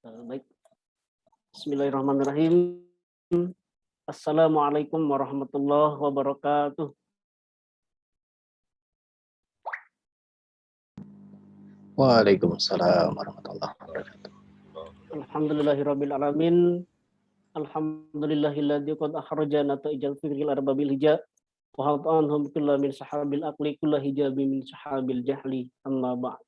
Baik, Bismillahirrahmanirrahim. Assalamualaikum warahmatullahi wabarakatuh. Waalaikumsalam warahmatullahi wabarakatuh. Alhamdulillahirabbil alamin. Alhamdulillahilladzi qad akhrajana ta'ijal firil arbabil hija wa hatanhum kullu min sahabil aqli kullu hijabi min sahabil jahli amma ba'd.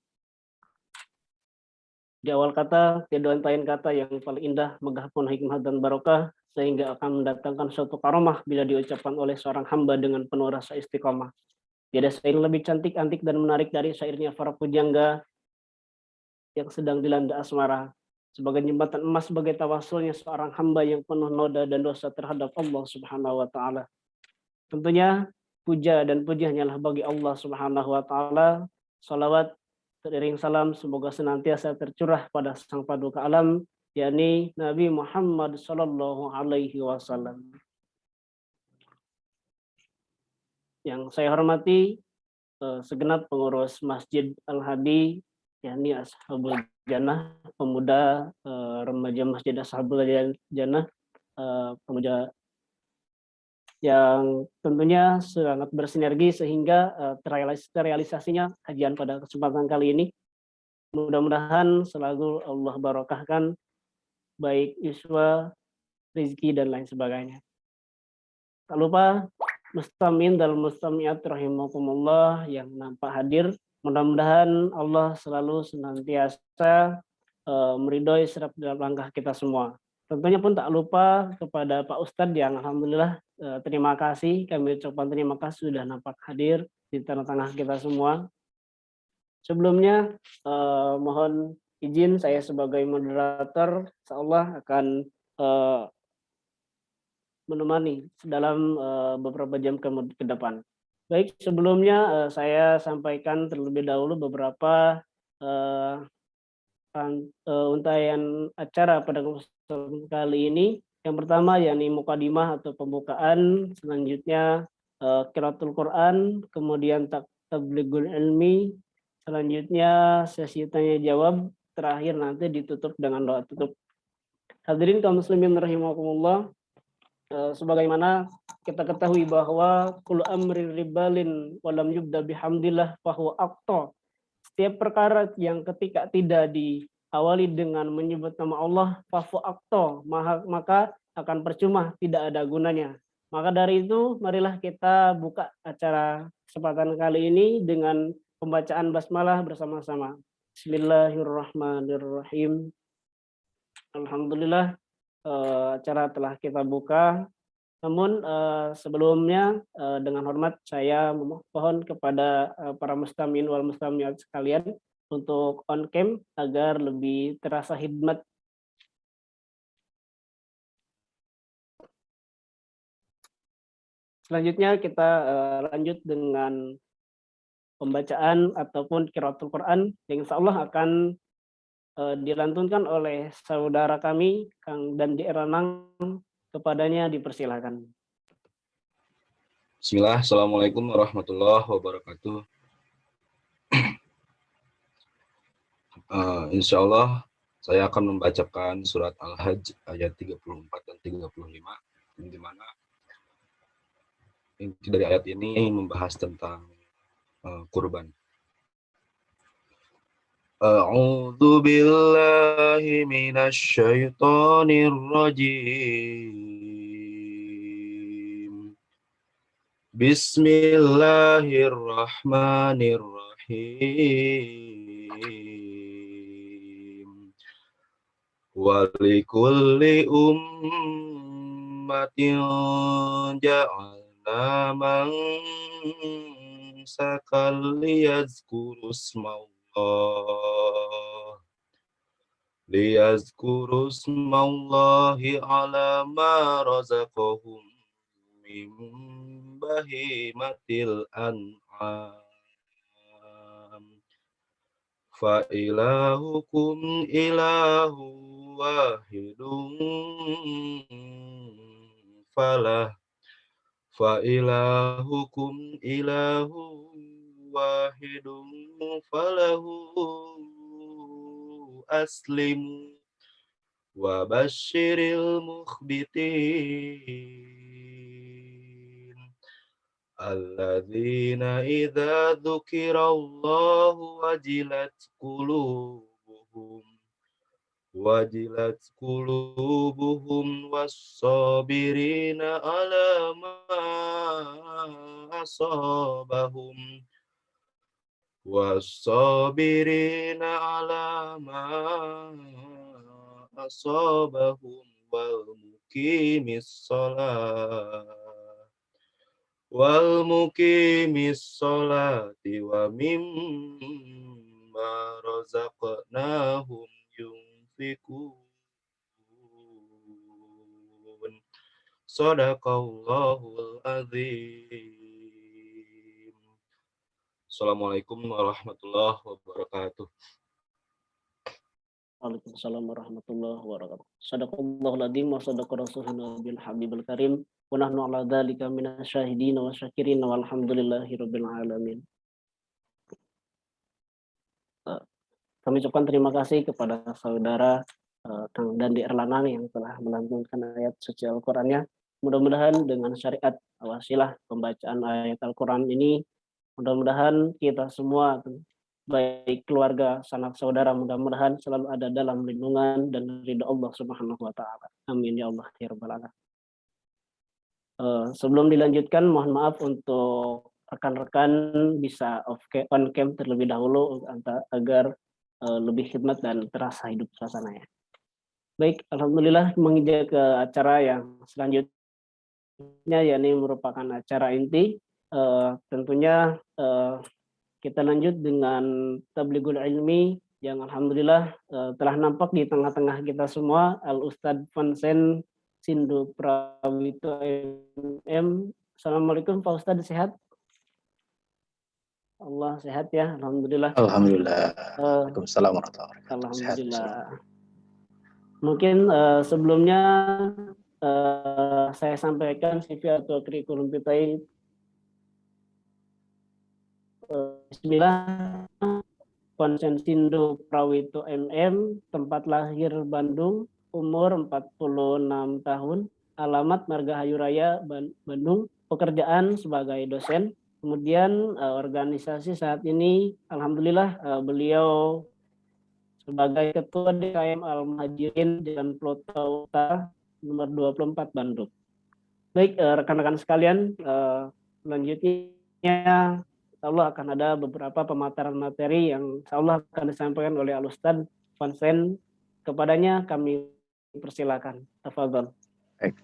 Di awal kata, tiada antaian kata yang paling indah, megah pun hikmah dan barokah, sehingga akan mendatangkan suatu karomah bila diucapkan oleh seorang hamba dengan penuh rasa istiqomah. Tiada syair lebih cantik, antik, dan menarik dari syairnya para pujangga yang sedang dilanda asmara. Sebagai jembatan emas sebagai tawasulnya seorang hamba yang penuh noda dan dosa terhadap Allah Subhanahu wa taala. Tentunya puja dan puji hanyalah bagi Allah Subhanahu wa taala. Salawat teriring salam semoga senantiasa tercurah pada sang paduka alam, yakni Nabi Muhammad sallallahu alaihi wasallam. Yang saya hormati segenap pengurus Masjid Al-Hadi, yakni Ashabul Jannah, pemuda remaja Masjid Ashabul Jannah, pemuda yang tentunya sangat bersinergi sehingga terrealisasinya kajian pada kesempatan kali ini. Mudah-mudahan selalu Allah barokahkan baik iswa, rezeki, dan lain sebagainya. Tak lupa Mustamin dan Mustamiat rahimakumullah yang nampak hadir. Mudah-mudahan Allah selalu senantiasa meridhoi setiap dalam langkah kita semua. Tentunya pun tak lupa kepada Pak Ustadz yang alhamdulillah terima kasih, kami ucapkan terima kasih sudah nampak hadir di tengah-tengah kita semua. Sebelumnya mohon izin saya sebagai moderator insyaallah akan menemani dalam beberapa jam ke depan. Baik, sebelumnya saya sampaikan terlebih dahulu beberapa untayan acara pada kesempatan kali ini. Yang pertama yakni mukadimah atau pembukaan, selanjutnya qiraatul Quran, kemudian tablighul ilmi, selanjutnya sesi tanya jawab, terakhir nanti ditutup dengan doa tutup. Hadirin kaum muslimin rahimakumullah, sebagaimana kita ketahui bahwa kullu amrin ribalin walam yubda bihamdillah fahuwa aqta. Setiap perkara yang ketika tidak diawali dengan menyebut nama Allah, fafu akto, maka akan percuma, tidak ada gunanya. Maka dari itu, marilah kita buka acara kesempatan kali ini dengan pembacaan basmalah bersama-sama. Bismillahirrahmanirrahim. Alhamdulillah, acara telah kita buka. Namun sebelumnya dengan hormat saya memohon kepada para mustamin wal mustamiat sekalian untuk on cam agar lebih terasa hikmat. Selanjutnya kita lanjut dengan pembacaan ataupun qiraatul Quran yang insya Allah akan dilantunkan oleh saudara kami Kang Dandi Eranang. Kepadanya dipersilakan. Bismillah, Assalamualaikum warahmatullahi wabarakatuh. Insya Allah saya akan membacakan surat Al-Hajj ayat 34 dan 35, di mana inti dari ayat ini membahas tentang kurban. A'udzu billahi minasy syaithanir rajim. Bismillahirrahmanirrahim. Walikulli ummatin ja'alna mansakan liyazkuru smallahi ala ma razaqahum min bahimatil an'am. Fa ilahukum ilahu wahidun falah fa ilahukum ilahu wahidun falahu aslimu وبشر المخبتين الذين إذا ذكر الله وجلت قلوبهم والصابرين على ما أصابهم والمقيم الصلاة ومما رزقناهم ينفقون صدق الله العظيم. Assalamualaikum warahmatullahi wabarakatuh. Waalaikumsalam warahmatullahi wabarakatuh. Shadaqallahul adzim wa shadaqa rasulun nabiyil habibul karim. Wa nahnu ala dzalika minasyahidin wa syakirin walhamdulillahi rabbil alamin. Kami ucapkan terima kasih kepada saudara Kang Dandi Erlanang yang telah melantunkan ayat suci Al-Qur'annya. Mudah-mudahan dengan syariat wasilah pembacaan ayat Al-Qur'an ini, mudah-mudahan kita semua, baik keluarga, sanak saudara, mudah-mudahan selalu ada dalam lindungan dan ridha Allah Subhanahu wa taala. Amin ya Allah ya rabbal alamin. Sebelum dilanjutkan, mohon maaf untuk rekan-rekan bisa on cam terlebih dahulu agar lebih khidmat dan terasa hidup suasananya. Baik, alhamdulillah menginjak ke acara yang selanjutnya, yakni merupakan acara inti. Tentunya kita lanjut dengan tablighul ilmi yang alhamdulillah telah nampak di tengah-tengah kita semua, Al Ustadz Vansen Sindu Prawito MM. Assalamualaikum Pak Ustadz, sehat? Allah sehat ya, alhamdulillah. Alhamdulillah. Waalaikumsalam warahmatullahi wabarakatuh. Alhamdulillah. Mungkin sebelumnya saya sampaikan CV atau kurikulum vitae. Bismillah. Vansen Sindu Prawito MM, tempat lahir Bandung, umur 46 tahun, alamat Margahayu Raya, Bandung, pekerjaan sebagai dosen. Kemudian organisasi saat ini, alhamdulillah beliau sebagai Ketua DKM Al-Muhajirin Jalan Plota Utara nomor 24 Bandung. Baik, rekan-rekan sekalian, selanjutnya insyaallah akan ada beberapa pemaparan materi yang insyaallah akan disampaikan oleh Al Ustadz Vansen. Kepadanya kami persilakan. Tafadhol. Baik.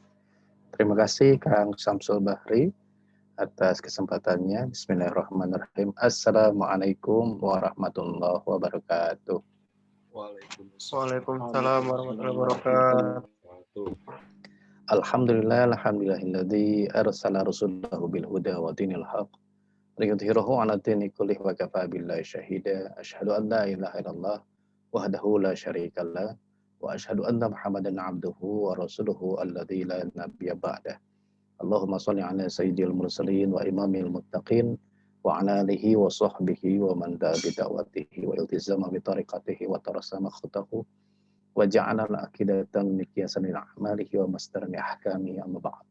Terima kasih Kang Samsul Bahri atas kesempatannya. Bismillahirrahmanirrahim. Assalamualaikum warahmatullahi wabarakatuh. Waalaikumsalam warahmatullahi wabarakatuh. Alhamdulillahilladzi arsala rasulahu bil huda wa dinil haq liyudhhirahu 'ala dini kullih wa kafaa billahi syahida. Asyhadu an la ilaha illallah wahdahu la syarikalah wa asyhadu anna Muhammadan 'abduhu wa rasuluhu alladzi la nabiyya ba'dah. Allahumma shalli 'ala sayyidil mursalin wa imamil muttaqin wa 'ala alihi wa sahbihi wa man da'a bi da'watihi wa iltizama bi tariqatihi wa tarasama khutahu wa ja'ala al-aqidatan miqyasan lil a'malihi wa masdaran li ahkami amma ba'd.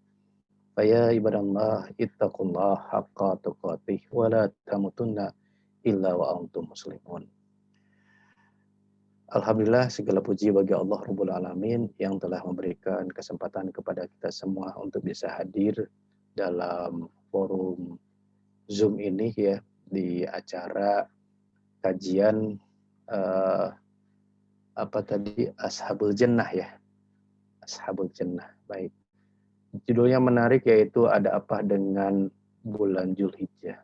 Faya ibadallah ittaqullah haqqa tuqatih wa la tamutunna illa wa antum muslimun. Alhamdulillah, segala puji bagi Allah Rabbul Alamin yang telah memberikan kesempatan kepada kita semua untuk bisa hadir dalam forum Zoom ini ya, di acara kajian Ashabul Jannah ya. Ashabul Jannah. Baik. Judulnya menarik, yaitu ada apa dengan bulan Zulhijjah.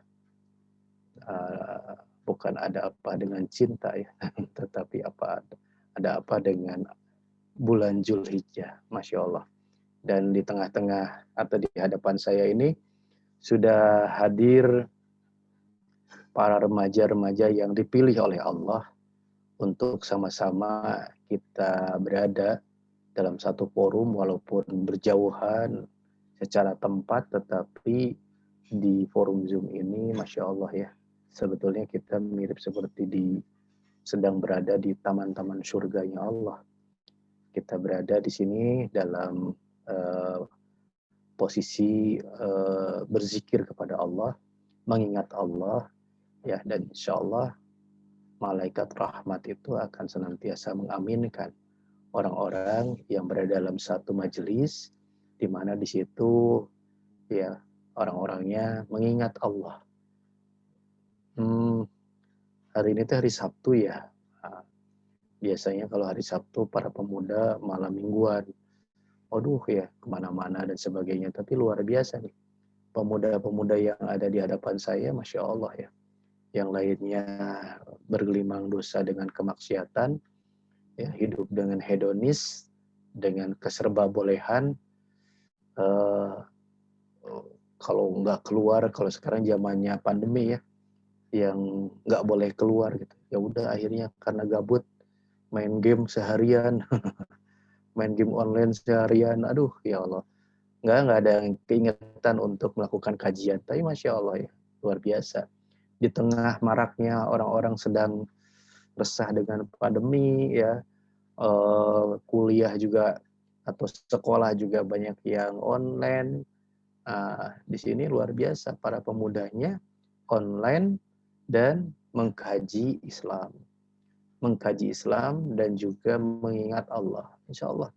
Bukan ada apa dengan cinta ya, tetapi ada apa dengan bulan Zulhijjah. Masya Allah. Dan di tengah-tengah atau di hadapan saya ini sudah hadir para remaja-remaja yang dipilih oleh Allah untuk sama-sama kita berada dalam satu forum, walaupun berjauhan secara tempat, tetapi di forum Zoom ini, Masya Allah ya, sebetulnya kita mirip seperti sedang berada di taman-taman surganya Allah. kita berada di sini dalam posisi berzikir kepada Allah, mengingat Allah, ya, dan insya Allah malaikat rahmat itu akan senantiasa mengaminkan orang-orang yang berada dalam satu majelis, di mana di situ ya orang-orangnya mengingat Allah. Hari ini tuh hari Sabtu ya. Biasanya kalau hari Sabtu para pemuda malam mingguan, aduh ya kemana-mana dan sebagainya. Tapi luar biasa nih, pemuda-pemuda yang ada di hadapan saya, Masya Allah ya. Yang lainnya bergelimang dosa dengan kemaksiatan, ya, hidup dengan hedonis, dengan keserba-bolehan. Kalau nggak keluar, kalau sekarang zamannya pandemi ya, yang nggak boleh keluar gitu. Ya udah akhirnya karena gabut main game seharian, main game online seharian. Aduh ya Allah, nggak ada keingetan untuk melakukan kajian. Tapi Masya Allah ya, luar biasa. Di tengah maraknya orang-orang sedang resah dengan pandemi ya, kuliah juga atau sekolah juga banyak yang online. Di sini luar biasa para pemudanya online dan mengkaji Islam dan juga mengingat Allah. Insya Allah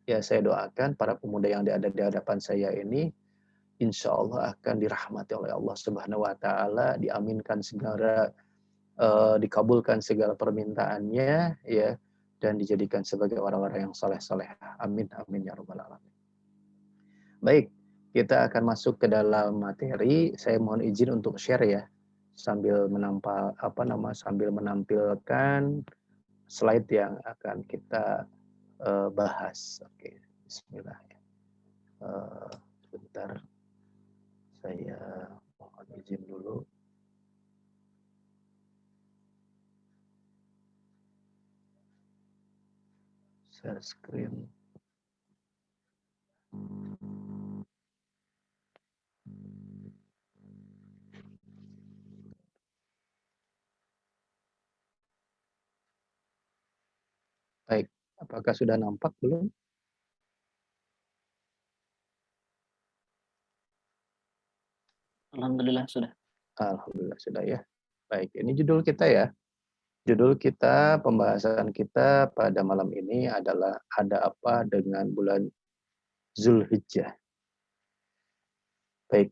ya, saya doakan para pemuda yang ada di hadapan saya ini insya Allah akan dirahmati oleh Allah Subhanahu wa Ta'ala, diaminkan segala, dikabulkan segala permintaannya, ya, dan dijadikan sebagai orang-orang yang soleh-soleh. Amin, amin ya rabbal alamin. Baik, kita akan masuk ke dalam materi. Saya mohon izin untuk share ya, sambil menampilkan slide yang akan kita bahas. Oke, Bismillah. Sebentar. Saya mohon izin dulu. Share screen. Baik, apakah sudah nampak belum? Alhamdulillah sudah. Alhamdulillah sudah ya. Baik, ini judul kita ya. Judul kita, pembahasan kita pada malam ini adalah ada apa dengan bulan Zulhijjah. Baik,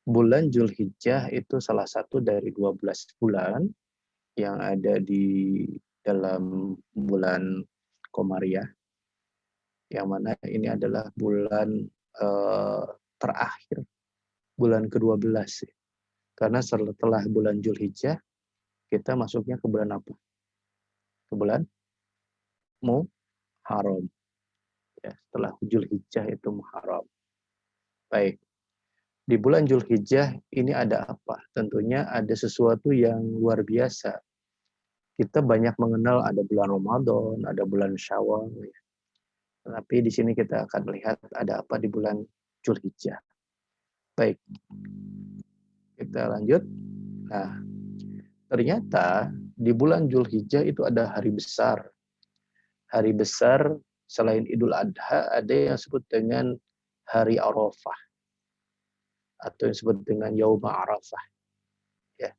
bulan Zulhijjah itu salah satu dari 12 bulan yang ada di dalam bulan Komariah, yang mana ini adalah bulan terakhir, bulan ke-12. Karena setelah bulan Zulhijjah, kita masuknya ke bulan apa? Ke bulan Muharram. Ya, setelah Zulhijjah itu Muharram. Baik, di bulan Zulhijjah ini ada apa? Tentunya ada sesuatu yang luar biasa. Kita banyak mengenal ada bulan Ramadan, ada bulan Syawal. Ya. Tapi di sini kita akan melihat ada apa di bulan Zulhijjah. Baik, kita lanjut. Nah, ternyata di bulan Zulhijjah itu ada hari besar. Hari besar selain Idul Adha ada yang disebut dengan hari Arafah atau yang disebut dengan Yauma Arafah. Ya.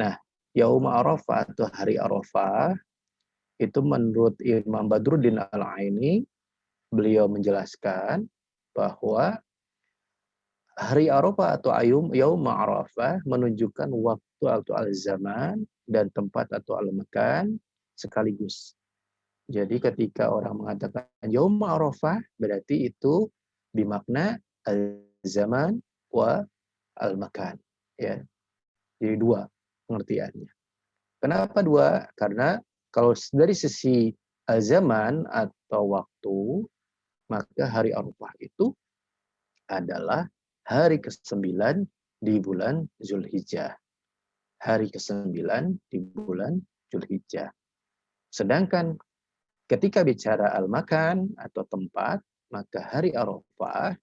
Nah, Yauma Arafah atau hari Arafah itu menurut Imam Badruddin Al-Aini, beliau menjelaskan bahwa hari Arafah atau Yauma Arafah menunjukkan waktu atau al-zaman dan tempat atau al-makan sekaligus. Jadi ketika orang mengatakan Yauma Arafah berarti itu bermakna al-zaman wa al-makan, ya. Jadi dua pengertiannya. Kenapa dua? Karena kalau dari sisi zaman atau waktu, maka hari Arafah itu adalah hari ke-9 di bulan Zulhijjah. Hari ke-9 di bulan Zulhijjah. Sedangkan ketika bicara al-makan atau tempat, maka hari Arafah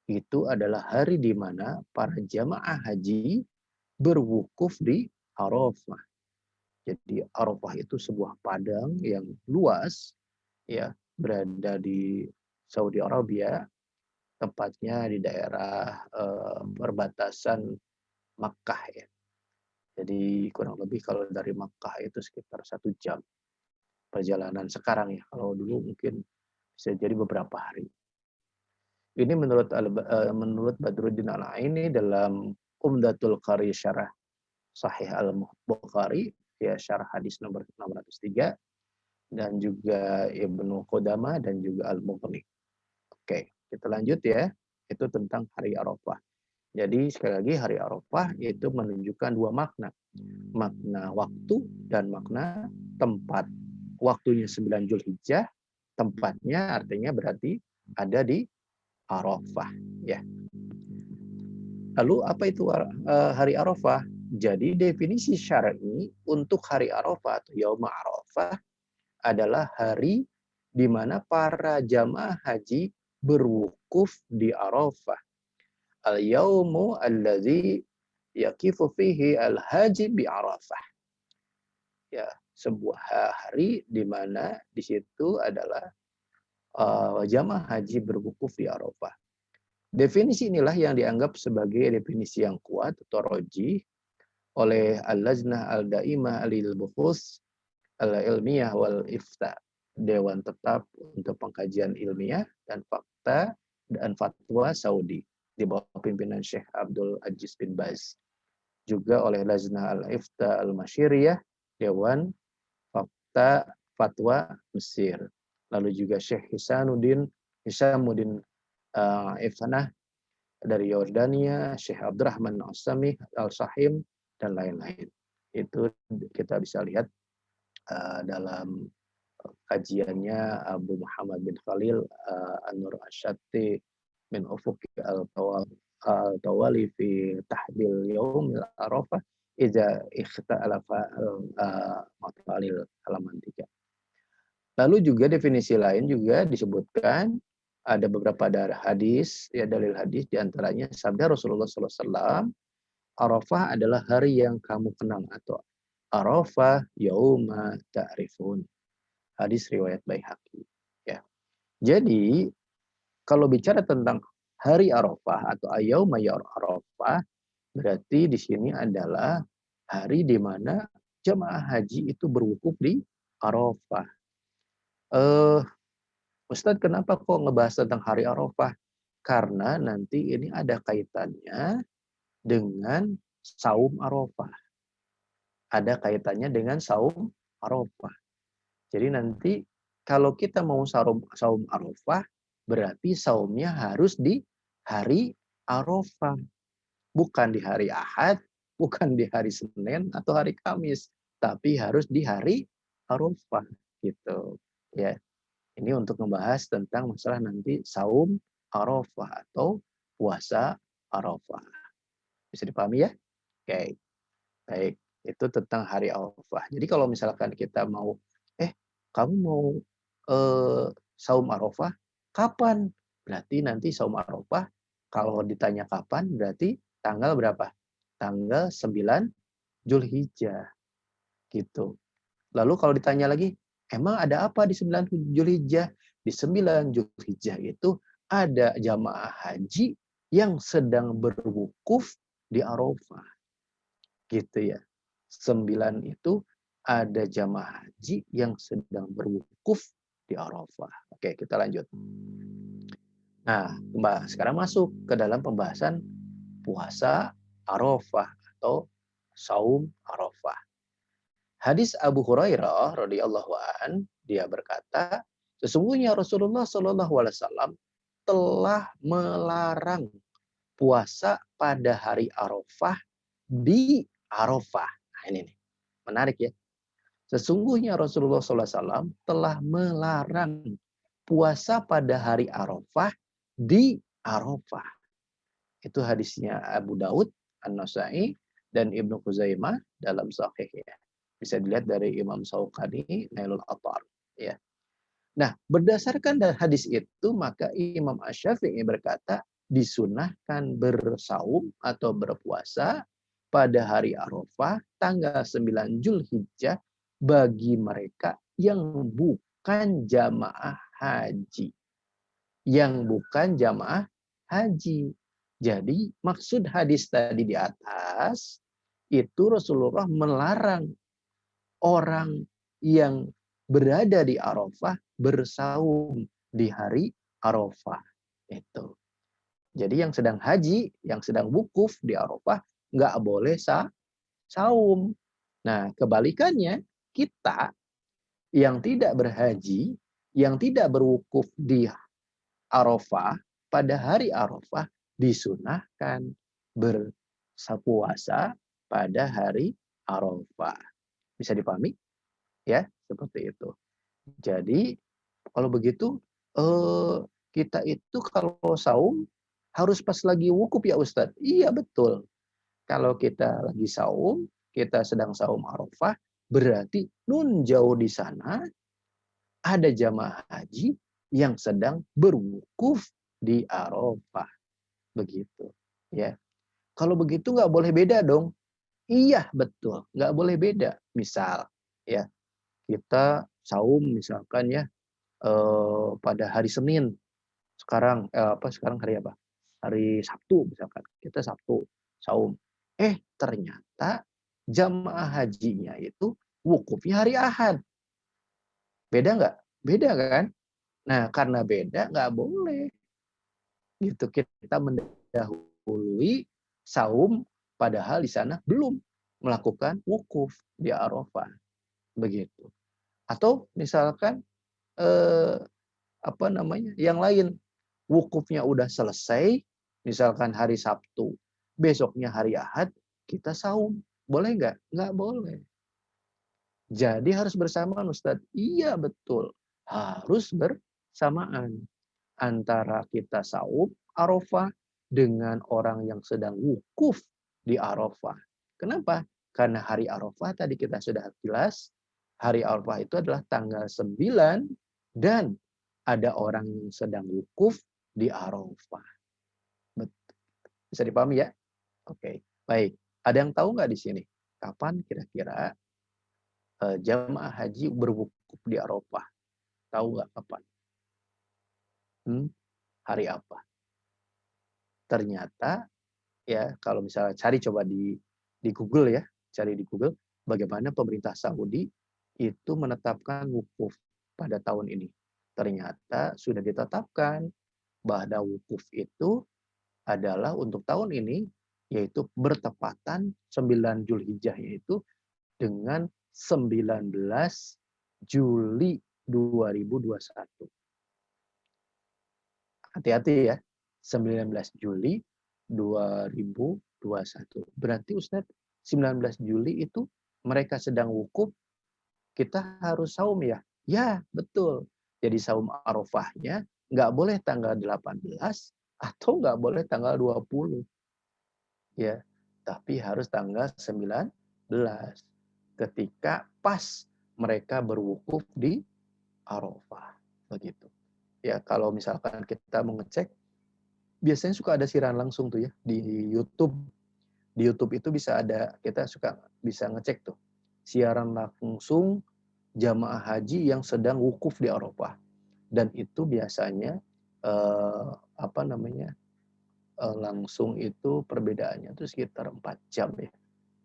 itu adalah hari di mana para jamaah haji berwukuf di Arafah. Jadi Arafah itu sebuah padang yang luas, ya, berada di Saudi Arabia, tepatnya di daerah perbatasan Makkah, ya. Jadi kurang lebih kalau dari Makkah itu sekitar 1 jam perjalanan sekarang, ya. Kalau dulu mungkin bisa jadi beberapa hari. Ini menurut Badruddin Al-Aini dalam Umdatul Qari Syarah Sahih Al-Bukhari, ya, syarah hadis nomor 603, dan juga Ibnu Qudamah dan juga Al-Mughni. Oke, kita lanjut, ya. Itu tentang hari Arafah. Jadi sekali lagi hari Arafah itu menunjukkan 2 makna. Makna waktu dan makna tempat. Waktunya 9 Zulhijjah, tempatnya artinya berarti ada di Arafah, ya. Lalu apa itu hari Arafah? Jadi definisi syar'i untuk hari Arafah atau Yaum Arafah adalah hari di mana para jamaah haji berwukuf di Arafah. Al-yaumu allazi yaqifu fihi al-haji bi Arafah. Ya, sebuah hari di mana di situ adalah jamaah haji berwukuf di Arafah. Definisi inilah yang dianggap sebagai definisi yang kuat atau rajih oleh Al-Lajnah Al-Daimah Lil-Buhus Al-Ilmiyah wal Ifta, Dewan Tetap untuk Pengkajian Ilmiah dan Fakta dan Fatwa Saudi di bawah pimpinan Syekh Abdul Aziz bin Baz. Juga oleh Lajnah Al-Ifta Al-Masyiriyah, Dewan Fakta Fatwa Mesir. Lalu juga Syekh Hisamuddin Ifnah dari Yordania, Syekh Abdurrahman Al-Samih Al-Sahim, dan lain-lain. Itu kita bisa lihat dalam kajiannya Abu Muhammad bin Khalil An-Nur Asyati min Ufuq Al-Tawali fi Tahdil Yaum Arafah Iza Ikhtalafa Matalil, halaman 3. Lalu juga definisi lain juga disebutkan ada beberapa hadis, ya, dalil hadis, diantaranya sabda Rasulullah SAW, Arafah adalah hari yang kamu kenang, atau Arafah yauma ta'rifun. Hadis riwayat Baihaqi, ya. Jadi kalau bicara tentang hari Arafah atau yauma Arafah, berarti di sini adalah hari di mana jemaah haji itu berwukuf di Arafah. Ustadz, kenapa kok ngebahas tentang hari Arafah? Karena nanti ini ada kaitannya dengan saum Arafah. Ada kaitannya dengan saum Arafah. Jadi nanti kalau kita mau saum Arafah, berarti saumnya harus di hari Arafah. Bukan di hari Ahad, bukan di hari Senin atau hari Kamis, tapi harus di hari Arafah, gitu. Ya. Ini untuk membahas tentang masalah nanti saum Arafah atau puasa Arafah. Bisa dipahami, ya? Oke. Baik. Itu tentang hari Arafah. Jadi kalau misalkan kita mau, kamu mau saum Arafah, kapan? Berarti nanti saum Arafah, kalau ditanya kapan, berarti tanggal berapa? Tanggal 9 Zulhijjah. Gitu. Lalu kalau ditanya lagi, emang ada apa di 9 Zulhijjah? Di 9 Zulhijjah itu ada jamaah haji yang sedang berwukuf di Arafah. Gitu, ya. 9 itu ada jamaah haji yang sedang berwukuf di Arafah. Oke, kita lanjut. Nah, sekarang masuk ke dalam pembahasan puasa Arafah atau saum Arafah. Hadis Abu Hurairah radhiyallahu an, dia berkata, sesungguhnya Rasulullah Shallallahu alaihi wasallam telah melarang puasa pada hari Arafah di Arafah. Nah, ini nih, menarik, ya. Sesungguhnya Rasulullah SAW telah melarang puasa pada hari Arafah di Arafah. Itu hadisnya Abu Daud, An-Nasai, dan Ibnu Khuzaimah dalam Sahihnya. Bisa dilihat dari Imam Syaukani, Nailul Autar. Ya. Nah, berdasarkan dari hadis itu, maka Imam Asy-Syafi'i berkata, disunahkan bersaum atau berpuasa pada hari Arafah tanggal 9 Zulhijjah bagi mereka yang bukan jamaah haji. Yang bukan jamaah haji. Jadi maksud hadis tadi di atas itu Rasulullah melarang orang yang berada di Arafah bersaum di hari Arafah. Itu. Jadi yang sedang haji, yang sedang wukuf di Arafah nggak boleh saum. Nah, kebalikannya kita yang tidak berhaji, yang tidak berwukuf di Arafah, pada hari Arafah disunahkan berpuasa pada hari Arafah. Bisa dipahami? Ya, seperti itu. Jadi, kalau begitu, kita itu kalau saum harus pas lagi wukuf ya Ustadz? Iya, betul. Kalau kita lagi saum, kita sedang saum Arafah, berarti nun jauh di sana ada jamaah haji yang sedang berwukuf di Arafah. Begitu. Ya. Kalau begitu nggak boleh beda dong. Iya, betul. Nggak boleh beda. Misal, ya kita saum misalkan ya pada hari Senin. Sekarang sekarang hari apa? Hari Sabtu misalkan. Kita Sabtu saum. Ternyata jamaah hajinya itu wukufnya hari Ahad. Beda nggak? Beda kan? Nah, karena beda nggak boleh. Gitu kita mendahului saum padahal di sana belum melakukan wukuf di Arafah. Begitu. Atau misalkan yang lain wukufnya udah selesai, misalkan hari Sabtu, besoknya hari Ahad, kita saum. Boleh nggak? Nggak boleh. Jadi harus bersamaan, Ustadz. Iya, betul. Harus bersamaan. Antara kita saum Arafah dengan orang yang sedang wukuf di Arafah. Kenapa? Karena hari Arafah tadi kita sudah jelas, hari Arafah itu adalah tanggal 9 dan ada orang yang sedang wukuf di Arafah. Bisa dipahami ya? Oke, baik. Ada yang tahu nggak di sini? Kapan kira-kira jamaah haji berwukuf di Arafah? Tahu nggak kapan? Hari apa? Ternyata ya kalau misalnya cari coba di Google ya, cari di Google bagaimana pemerintah Saudi itu menetapkan wukuf pada tahun ini. Ternyata sudah ditetapkan bahwa wukuf itu adalah untuk tahun ini yaitu bertepatan 9 Zulhijjah yaitu dengan 19 Juli 2021. Hati-hati ya. 19 Juli 2021. Berarti Ustadz 19 Juli itu mereka sedang wukuf, kita harus saum ya? Ya, betul. Jadi saum Arafahnya nggak boleh tanggal 18 atau nggak boleh tanggal 20. Ya, tapi harus tanggal 19 ketika pas mereka berwukuf di Arafah. Begitu. Ya, kalau misalkan kita mau ngecek biasanya suka ada siaran langsung tuh ya di YouTube. Di YouTube itu kita suka bisa ngecek tuh siaran langsung jamaah haji yang sedang wukuf di Arafah. Dan itu biasanya langsung itu perbedaannya itu sekitar 4 jam ya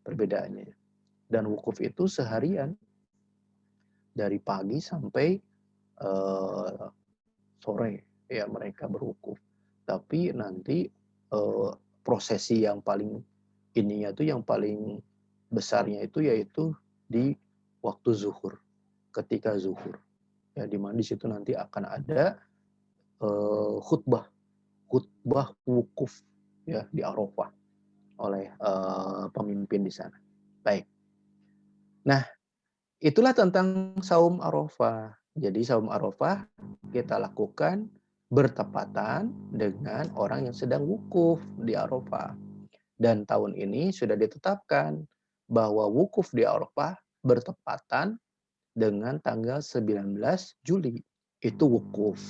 perbedaannya. Dan wukuf itu seharian dari pagi sampai sore ya mereka berwukuf. Tapi nanti prosesi yang paling yang paling besarnya itu yaitu di waktu zuhur, ketika zuhur. Ya, di mana di situ nanti akan ada khutbah wukuf ya di Arafah oleh pemimpin di sana. Baik. Nah, itulah tentang saum Arafah. Jadi saum Arafah kita lakukan bertepatan dengan orang yang sedang wukuf di Arafah. Dan tahun ini sudah ditetapkan bahwa wukuf di Arafah bertepatan dengan tanggal 19 Juli. Itu wukuf.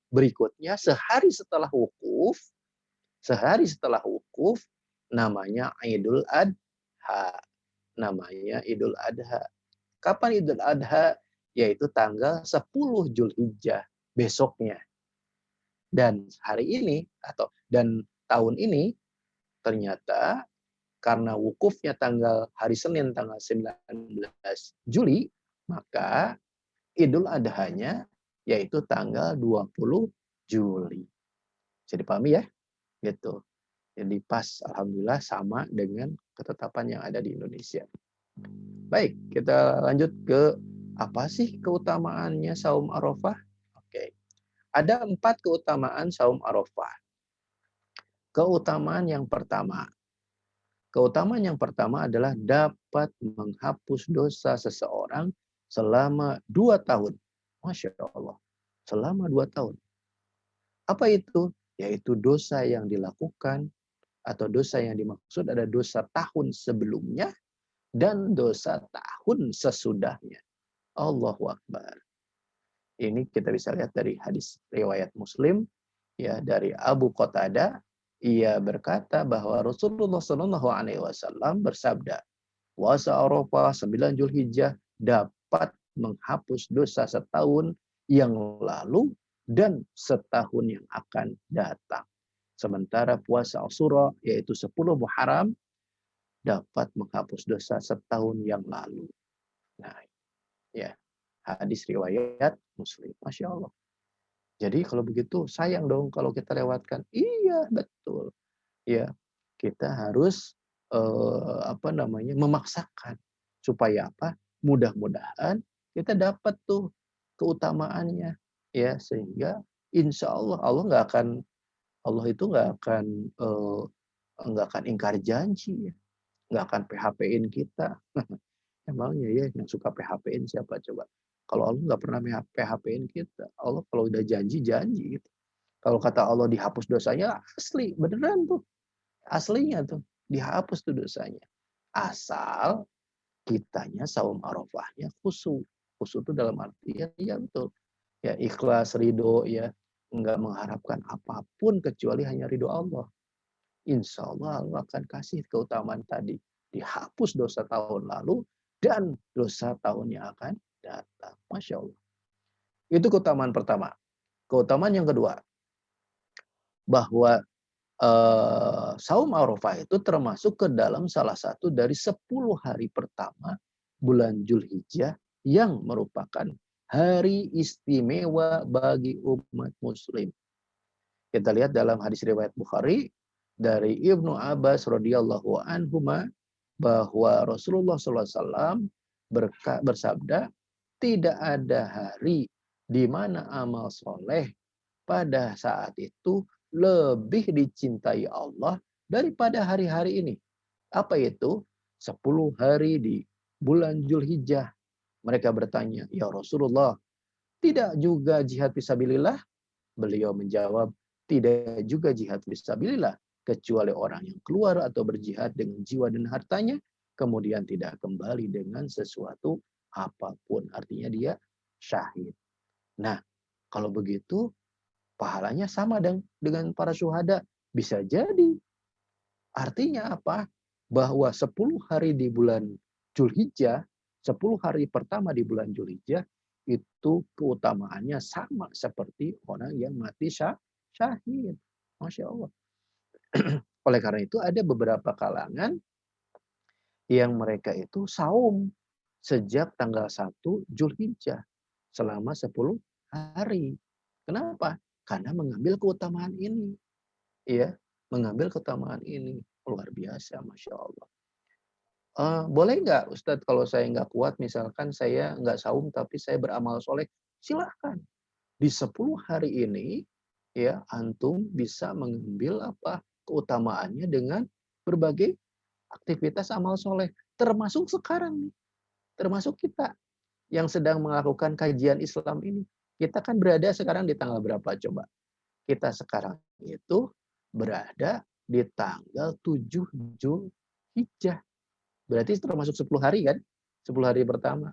Berikutnya sehari setelah wukuf namanya Idul Adha. Namanya Idul Adha. Kapan Idul Adha? Yaitu tanggal 10 Zulhijjah, besoknya. Dan hari ini dan tahun ini ternyata karena wukufnya hari Senin tanggal 19 Juli, maka Idul Adhanya yaitu tanggal 20 Juli. Jadi dipahami ya? Gitu. Jadi pas, alhamdulillah sama dengan ketetapan yang ada di Indonesia. Baik, kita lanjut ke apa sih keutamaannya saum Arafah? Oke. Ada 4 keutamaan saum Arafah. Keutamaan yang pertama adalah dapat menghapus dosa seseorang selama 2 tahun. Masya Allah. Selama 2 tahun. Apa itu? Yaitu dosa yang dilakukan atau dosa yang dimaksud ada dosa tahun sebelumnya dan dosa tahun sesudahnya. Allahu Akbar. Ini kita bisa lihat dari hadis riwayat Muslim ya, dari Abu Qatadah. Ia berkata bahwa Rasulullah SAW bersabda, puasa Arafah 9 Zulhijjah dapat menghapus dosa setahun yang lalu dan setahun yang akan datang. Sementara puasa Asyura yaitu 10 Muharram dapat menghapus dosa setahun yang lalu. Nah, ya, hadis riwayat Muslim. Masya Allah. Jadi kalau begitu sayang dong kalau kita lewatkan. Iya, betul. Ya, kita harus memaksakan supaya apa? Mudah-mudahan kita dapat tuh keutamaannya ya, sehingga insya Allah Allah itu nggak akan ingkar janji ya. Nggak akan PHP-in kita. Emangnya ya yang suka PHP-in siapa coba? Kalau Allah nggak pernah PHP-in kita. Allah kalau udah janji gitu. Kalau kata Allah dihapus dosanya, asli, beneran tuh. Aslinya tuh, dihapus tuh dosanya. Asal kitanya saum Arafahnya khusyuk. Khusyuk itu dalam artian, ya betul. Ya ikhlas, ridho, ya. Nggak mengharapkan apapun kecuali hanya ridho Allah. Insya Allah Allah akan kasih keutamaan tadi. Dihapus dosa tahun lalu dan dosa tahun yang akan datang. Masya Allah. Itu keutamaan pertama. Keutamaan yang kedua, bahwa saum Arafah itu termasuk ke dalam salah satu dari 10 hari pertama bulan Zulhijjah yang merupakan hari istimewa bagi umat muslim. Kita lihat dalam hadis riwayat Bukhari dari Ibnu Abbas radhiyallahu anhuma bahwa Rasulullah SAW bersabda, tidak ada hari di mana amal soleh pada saat itu lebih dicintai Allah daripada hari-hari ini. Apa itu? 10 hari di bulan Zulhijjah. Mereka bertanya, ya Rasulullah, tidak juga jihad fisabilillah? Beliau menjawab, tidak juga jihad fisabilillah, kecuali orang yang keluar atau berjihad dengan jiwa dan hartanya, kemudian tidak kembali dengan sesuatu apapun. Artinya dia syahid. Nah, kalau begitu, pahalanya sama dengan para syuhada. Bisa jadi. Artinya apa? Bahwa 10 hari di bulan Zulhijjah, 10 hari pertama di bulan Zulhijjah, itu keutamaannya sama seperti orang yang mati syahid. Masya Allah. Oleh karena itu ada beberapa kalangan yang mereka itu saum sejak tanggal 1 Zulhijjah selama 10 hari. Kenapa? Karena mengambil keutamaan ini. Ya, mengambil keutamaan ini. Luar biasa, Masya Allah. Boleh nggak Ustadz kalau saya nggak kuat, misalkan saya nggak saum tapi saya beramal soleh, silahkan. Di 10 hari ini, ya antum bisa mengambil keutamaannya dengan berbagai aktivitas amal soleh. Termasuk sekarang nih. Termasuk kita yang sedang melakukan kajian Islam ini. Kita kan berada sekarang di tanggal berapa coba? Kita sekarang itu berada di tanggal 7 Zulhijjah. Berarti termasuk 10 hari kan? 10 hari pertama.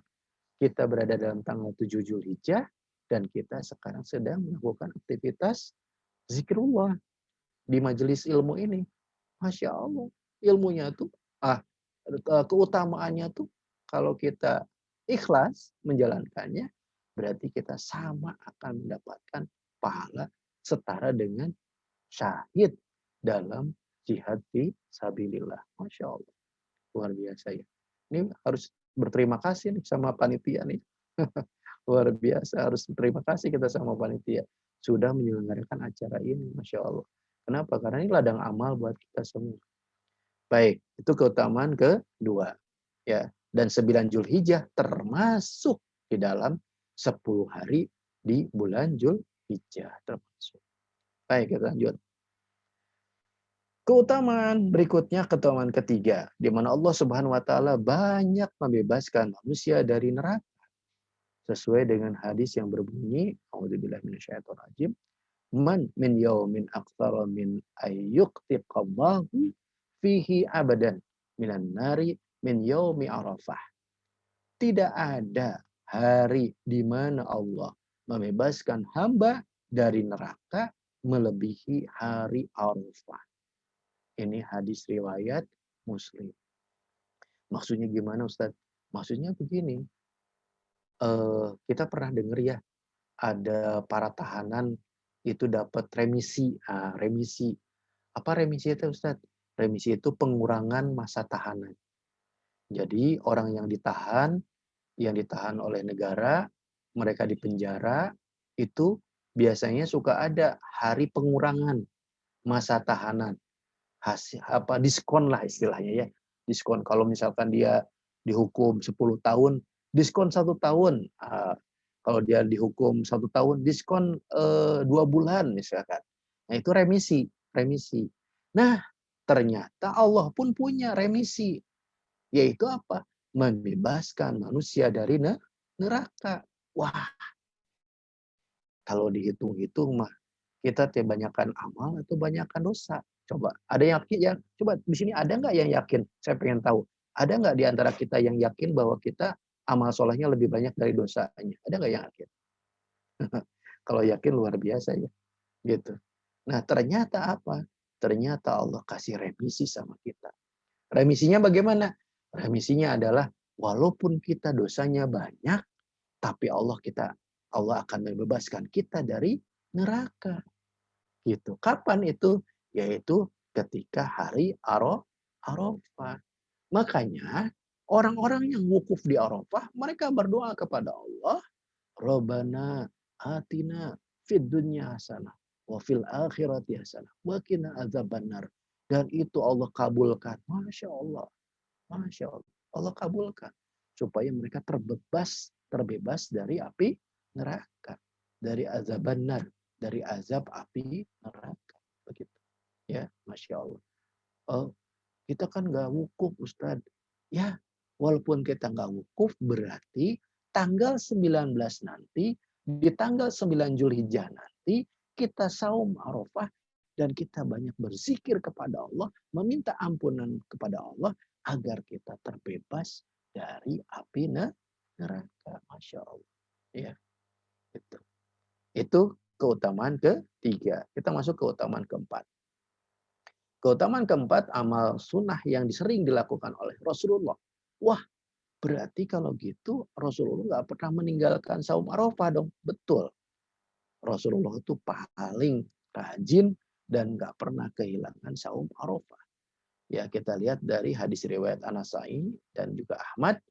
Kita berada dalam tanggal 7 Zulhijjah dan kita sekarang sedang melakukan aktivitas zikrullah di majelis ilmu ini. Masya Allah. Ilmunya tuh keutamaannya tuh kalau kita ikhlas menjalankannya, berarti kita sama akan mendapatkan pahala setara dengan syahid dalam jihad fi sabilillah. Masya Allah. Luar biasa ya. Ini harus berterima kasih nih sama panitia nih. Luar biasa, harus berterima kasih kita sama panitia. Sudah menyelenggarakan acara ini, Masya Allah. Kenapa? Karena ini ladang amal buat kita semua. Baik, itu keutamaan kedua. Ya, dan 9 Zulhijjah termasuk di dalam 10 hari di bulan Zulhijjah termasuk. Baik, kita lanjut. Keutamaan berikutnya, keutamaan ketiga, di mana Allah Subhanahu wa taala banyak membebaskan manusia dari neraka. Sesuai dengan hadis yang berbunyi, A'udzubillahi minasyaitonirrajim, man min yaumin aktsara min ayyuqtiqallahu fihi abadan minan nari min yaumi arafah. Tidak ada hari di mana Allah membebaskan hamba dari neraka melebihi hari Arafah. Ini hadis riwayat Muslim. Maksudnya gimana, Ustaz? Maksudnya begini. Kita pernah dengar ya, ada para tahanan itu dapat remisi. Remisi. Apa remisi itu, Ustaz? Remisi itu pengurangan masa tahanan. Jadi orang yang ditahan oleh negara, mereka dipenjara, itu biasanya suka ada hari pengurangan masa tahanan. Diskon lah istilahnya ya. Diskon kalau misalkan dia dihukum 10 tahun, diskon 1 tahun. Kalau dia dihukum 1 tahun, diskon 2 bulan misalkan. Nah itu remisi. Nah ternyata Allah pun punya remisi. Yaitu apa? Membebaskan manusia dari neraka. Wah, kalau dihitung-hitung mah kita banyakkan amal atau banyakkan dosa. Coba, ada yang yakin ya? Coba di sini ada nggak yang yakin? Saya pengen tahu. Ada nggak di antara kita yang yakin bahwa kita amal solehnya lebih banyak dari dosanya? Ada nggak yang yakin? Kalau yakin luar biasa ya, gitu. Nah ternyata apa? Ternyata Allah kasih remisi sama kita. Remisinya bagaimana? Remisinya adalah walaupun kita dosanya banyak, tapi Allah akan membebaskan kita dari neraka. Gitu. Kapan itu? Yaitu ketika hari Arafah. Makanya orang-orang yang wukuf di Arafah, mereka berdoa kepada Allah, Rabbana atina fid dunya hasanah wa fil akhirati hasanah wa qina adzabannar. Dan itu Allah kabulkan. Masya Allah. Masya Allah. Allah kabulkan. Supaya mereka terbebas dari api neraka. Dari azabannar. Dari azab api neraka. Begitu. Ya, Masya Allah. Kita kan nggak wukuf, Ustadz. Ya, walaupun kita nggak wukuf, berarti tanggal 19 nanti, di tanggal 9 Zulhijjah nanti, kita saum Arafah, dan kita banyak berzikir kepada Allah, meminta ampunan kepada Allah, agar kita terbebas dari api neraka. Masya Allah. Ya, itu keutamaan ketiga. Kita masuk ke keutamaan keempat. Keutamaan keempat, amal sunnah yang sering dilakukan oleh Rasulullah. Wah, berarti kalau gitu Rasulullah nggak pernah meninggalkan saum Arafah dong. Betul. Rasulullah itu paling rajin dan nggak pernah kehilangan saum Arafah. Ya, kita lihat dari hadis riwayat An-Nasa'i dan juga Ahmad,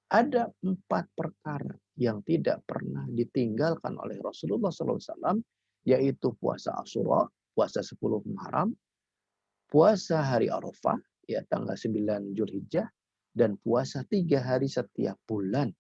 ada 4 perkara yang tidak pernah ditinggalkan oleh Rasulullah SAW, yaitu puasa Asyura, puasa 10 Muharram, puasa hari Arafah, ya tanggal 9 Zulhijjah, dan puasa 3 hari setiap bulan,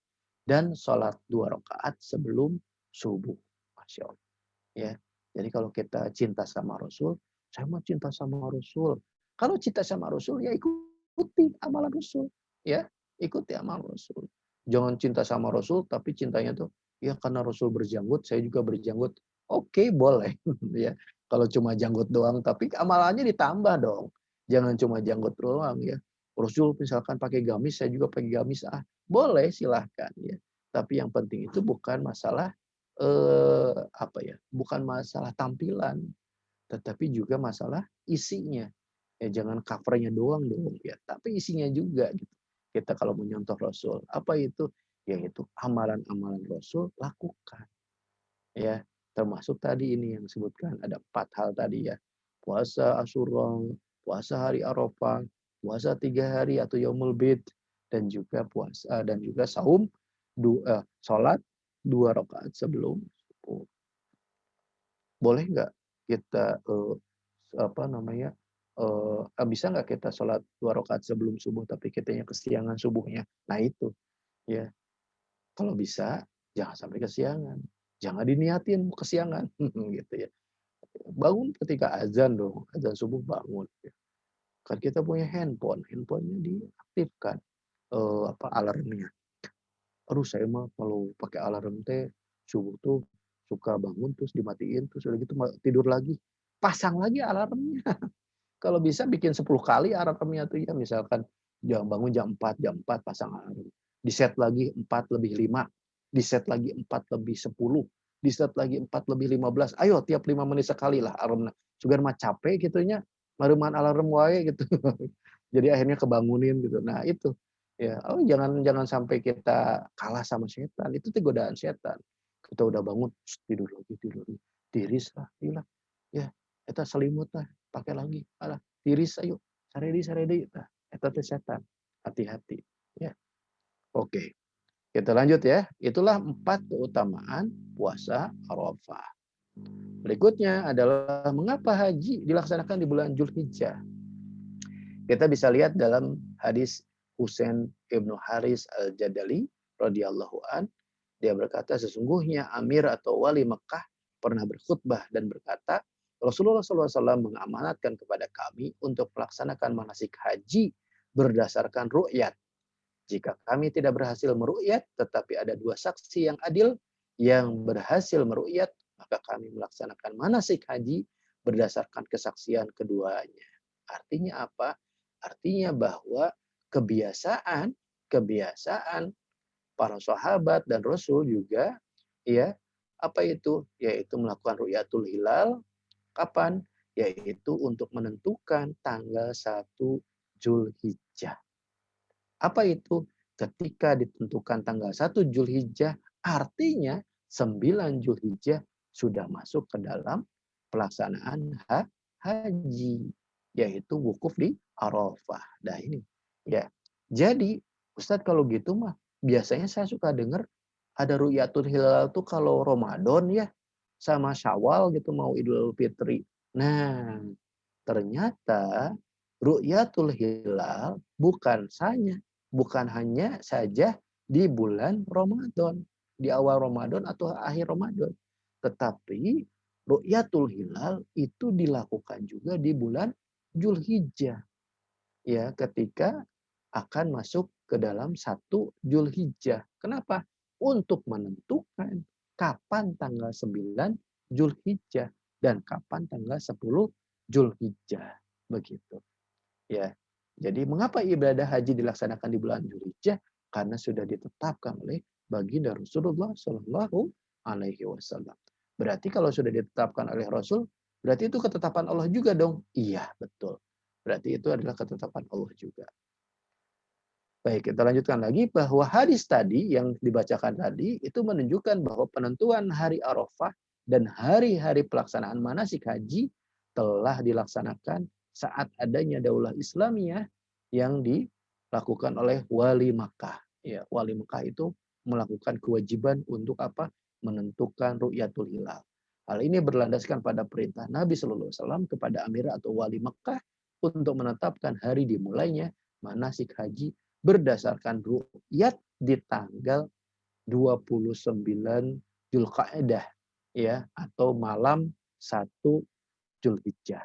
dan sholat 2 rakaat sebelum subuh. Masya Allah. Ya, jadi kalau kita cinta sama Rasul, saya mau cinta sama Rasul. Kalau cinta sama Rasul, ya ikuti amalan Rasul. Ya, ikuti amalan Rasul. Jangan cinta sama Rasul, tapi cintanya tuh, ya karena Rasul berjanggut, saya juga berjanggut. Oke, boleh. Ya, kalau cuma janggut doang, tapi amalannya ditambah dong. Jangan cuma janggut doang ya. Rasul misalkan pakai gamis, saya juga pakai gamis. Boleh silahkan ya. Tapi yang penting itu bukan masalah bukan masalah tampilan, tetapi juga masalah isinya. Ya jangan covernya doang dong ya, tapi isinya juga gitu. Kita kalau menyontoh Rasul, apa itu? Yaitu amalan-amalan Rasul lakukan. Ya, termasuk tadi ini yang disebutkan ada 4 hal tadi ya. Puasa Asyura, puasa hari Arafah, puasa 3 hari atau Yaumul Bid, dan juga puasa dan juga saum salat 2 rakaat sebelum subuh. Boleh nggak kita apa namanya, bisa nggak kita sholat 2 rakaat sebelum subuh tapi kitanya kesiangan subuhnya? Nah itu, ya. Kalau bisa jangan sampai kesiangan. Jangan diniatin kesiangan, gitu ya. Bangun ketika azan dong, azan subuh bangun. Kan kita punya handphone, handphonenya diaktifkan, alarmnya. Aduh saya mah kalau pakai alarm teh subuh tuh suka bangun terus dimatiin terus udah gitu tidur lagi. Pasang lagi alarmnya. Kalau bisa bikin 10 kali alarmnya tuh ya, misalkan bangun jam 4 pasang alarm. Di-set lagi 4 lebih 5, di-set lagi 4 lebih 10, di-set lagi 4 lebih 15. Ayo tiap 5 menit sekali lah alarmna. Sugan mah capek gitunya, mareuman alarm wae gitu. Jadi akhirnya kebangunin gitu. Nah itu, ya, jangan jangan sampai kita kalah sama setan, itu tuh godaan setan. Kita udah bangun, tidur lagi tidur lagi. Tiris lah, ilah. Ya, eta selimut lah, pakai lagi. Alah, tiris ayo. Saredi saredi tah. Eta teh setan. Hati-hati, ya. Oke. Kita lanjut ya. Itulah 4 keutamaan puasa Arafah. Berikutnya adalah mengapa haji dilaksanakan di bulan Zulhijjah. Kita bisa lihat dalam hadis Husain ibnu Haris al-Jadali radhiyallahu an, dia berkata sesungguhnya Amir atau wali Mekah pernah berkhutbah dan berkata, Rasulullah SAW mengamanatkan kepada kami untuk melaksanakan manasik haji berdasarkan ru'yat. Jika kami tidak berhasil meru'yat, tetapi ada 2 saksi yang adil yang berhasil meru'yat, maka kami melaksanakan manasik haji berdasarkan kesaksian keduanya. Artinya apa? Artinya bahwa kebiasaan para sahabat dan Rasul juga ya apa itu? Yaitu melakukan ru'yatul hilal kapan? Yaitu untuk menentukan tanggal 1 Zulhijjah. Apa itu? Ketika ditentukan tanggal 1 Zulhijjah, artinya 9 Zulhijjah sudah masuk ke dalam pelaksanaan haji, yaitu wukuf di Arafah. Nah ini, ya. Jadi, Ustadz kalau gitu mah, biasanya saya suka dengar ada ru'yatul hilal tuh kalau Ramadan ya, sama Syawal gitu mau Idul Fitri. Nah, ternyata ru'yatul hilal bukan hanya saja di bulan Ramadan, di awal Ramadan atau akhir Ramadan, tetapi ru'yatul hilal itu dilakukan juga di bulan Zulhijjah. Ya, ketika akan masuk ke dalam 1 Zulhijjah. Kenapa? Untuk menentukan kapan tanggal 9 Zulhijjah dan kapan tanggal 10 Zulhijjah. Begitu. Ya. Jadi mengapa ibadah haji dilaksanakan di bulan Zulhijjah? Karena sudah ditetapkan oleh baginda Rasulullah Shallallahu Alaihi Wasallam. Berarti kalau sudah ditetapkan oleh Rasul, berarti itu ketetapan Allah juga dong. Iya, betul. Berarti itu adalah ketetapan Allah juga. Baik, kita lanjutkan lagi bahwa hadis tadi yang dibacakan tadi itu menunjukkan bahwa penentuan hari Arafah dan hari-hari pelaksanaan manasik haji telah dilaksanakan saat adanya Daulah Islamiyah yang dilakukan oleh wali Makkah. Ya, wali Makkah itu melakukan kewajiban untuk apa? Menentukan ru'yatul hilal. Hal ini berlandaskan pada perintah Nabi Shallallahu Alaihi Wasallam kepada Amir atau wali Makkah untuk menetapkan hari dimulainya manasik haji berdasarkan ru'yat di tanggal 29 Zulqa'dah ya atau malam 1 Zulhijjah.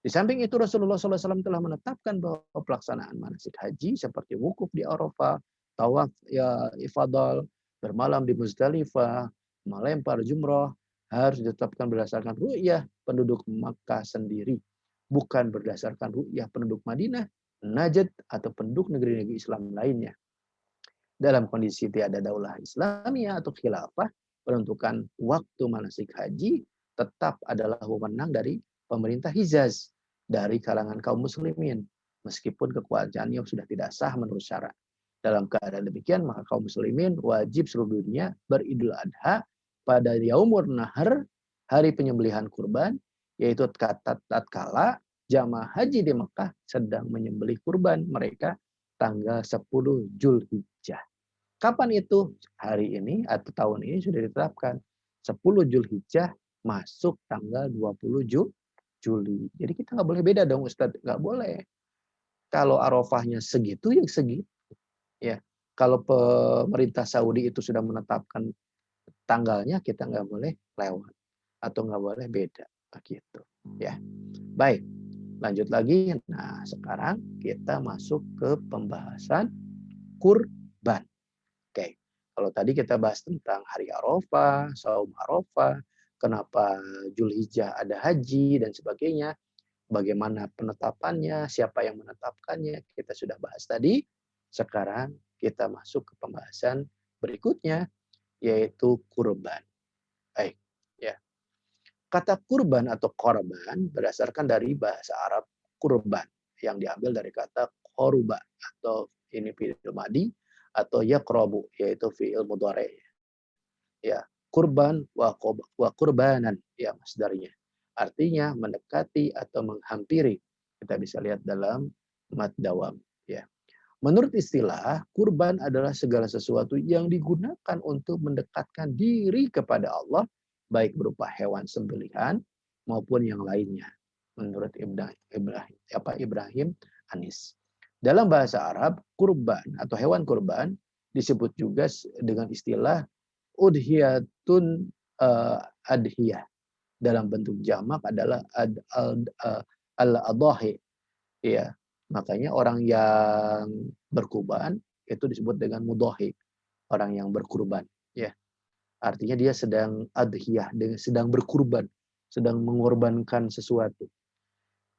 Di samping itu Rasulullah SAW telah menetapkan bahwa pelaksanaan manasik haji seperti wukuf di Arafah, tawaf ya ifadah, bermalam di Muzdalifah, melempar jumrah harus ditetapkan berdasarkan ru'yah penduduk Makkah sendiri, bukan berdasarkan ru'yah penduduk Madinah, Najd atau penduduk negeri-negeri Islam lainnya. Dalam kondisi tiada daulah Islamiyah atau khilafah, penentukan waktu manasik haji tetap adalah wewenang dari pemerintah Hijaz dari kalangan kaum muslimin, meskipun kekuasaannya sudah tidak sah menurut syarak. Dalam keadaan demikian, maka kaum muslimin wajib seluruh dunia beridul adha pada yaumur nahar, hari penyembelihan kurban, yaitu tatkala jamaah haji di Mekah sedang menyembelih kurban mereka tanggal 10 Zulhijjah. Kapan itu? Hari ini atau tahun ini sudah ditetapkan. 10 Zulhijjah masuk tanggal 20 Juli. Jadi kita nggak boleh beda dong Ustadz. Nggak boleh. Kalau Arafahnya segitu, ya segitu. Ya. Kalau pemerintah Saudi itu sudah menetapkan tanggalnya, kita nggak boleh lewat. Atau nggak boleh beda. Begitu. Ya. Baik. Lanjut lagi. Nah, sekarang kita masuk ke pembahasan kurban. Oke. Kalau tadi kita bahas tentang hari Arafah, saum Arafah, kenapa Zulhijjah ada haji dan sebagainya, bagaimana penetapannya, siapa yang menetapkannya, kita sudah bahas tadi. Sekarang kita masuk ke pembahasan berikutnya, yaitu kurban. Baik, ya. Kata kurban atau korban berdasarkan dari bahasa Arab kurban yang diambil dari kata koruba atau ini fi'il madi atau yaqrabu yaitu fi'il mudhari. Ya, kurban wa kurbanan ya masdarnya. Artinya mendekati atau menghampiri. Kita bisa lihat dalam mad dawam ya. Menurut istilah, kurban adalah segala sesuatu yang digunakan untuk mendekatkan diri kepada Allah, baik berupa hewan sembelihan maupun yang lainnya. Menurut Ibrahim Anis. Dalam bahasa Arab, kurban atau hewan kurban disebut juga dengan istilah udhiyatun adhiyah. Dalam bentuk jamak adalah al-adhahi. Ya, makanya orang yang berkurban itu disebut dengan mudhahi, orang yang berkurban. Ya, artinya dia sedang adhiyah, sedang berkurban, sedang mengorbankan sesuatu.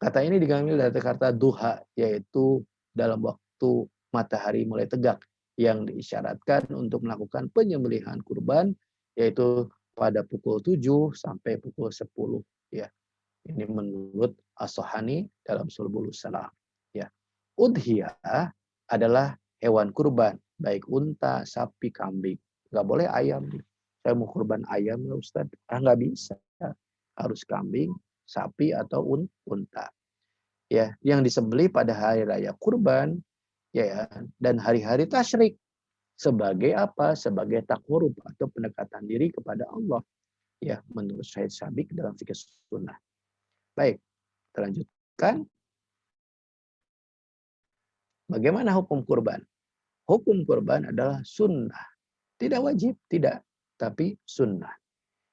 Kata ini diambil dari kata duha, yaitu dalam waktu matahari mulai tegak, yang diisyaratkan untuk melakukan penyembelihan kurban, yaitu pada pukul 7 sampai pukul 10. Ya. Ini menurut As-Sohani dalam Sulbulus Salam. Ya. Udhiyah adalah hewan kurban, baik unta, sapi, kambing. Nggak boleh ayam. Saya mau kurban ayam, Ustaz. Nggak bisa. Harus kambing, sapi, atau unta. Ya, yang disembelih pada hari raya kurban, ya, dan hari-hari tasyrik. Sebagai apa? Sebagai takarrub atau pendekatan diri kepada Allah. Ya, menurut Syed Sabiq dalam fikih sunnah. Baik, kita lanjutkan. Bagaimana hukum kurban? Hukum kurban adalah sunnah. Tidak wajib, tidak. Tapi sunnah.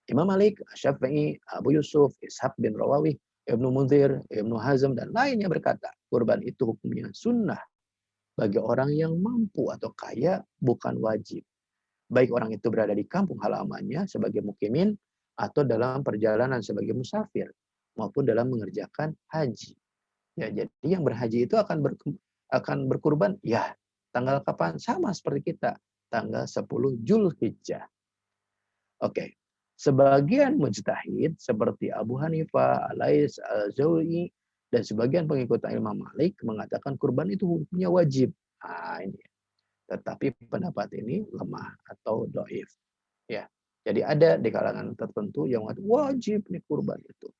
Imam Malik, Syafi'i, Abu Yusuf, Ishaq bin Rawawi, Ibnu Munzir, Ibnu Hazm, dan lainnya berkata, kurban itu hukumnya sunnah. Bagi orang yang mampu atau kaya, bukan wajib. Baik orang itu berada di kampung halamannya sebagai mukimin, atau dalam perjalanan sebagai musafir, maupun dalam mengerjakan haji. Ya, jadi yang berhaji itu akan berkurban, ya tanggal kapan? Sama seperti kita, tanggal 10 Zulhijjah. Oke. Sebagian mujtahid seperti Abu Hanifah, Alais, Al-Zawi, dan sebagian pengikut Imam Malik mengatakan kurban itu hukumnya wajib. Nah, ini. Tetapi pendapat ini lemah atau dhaif. Ya. Jadi ada di kalangan tertentu yang mengatakan wajib nih kurban itu.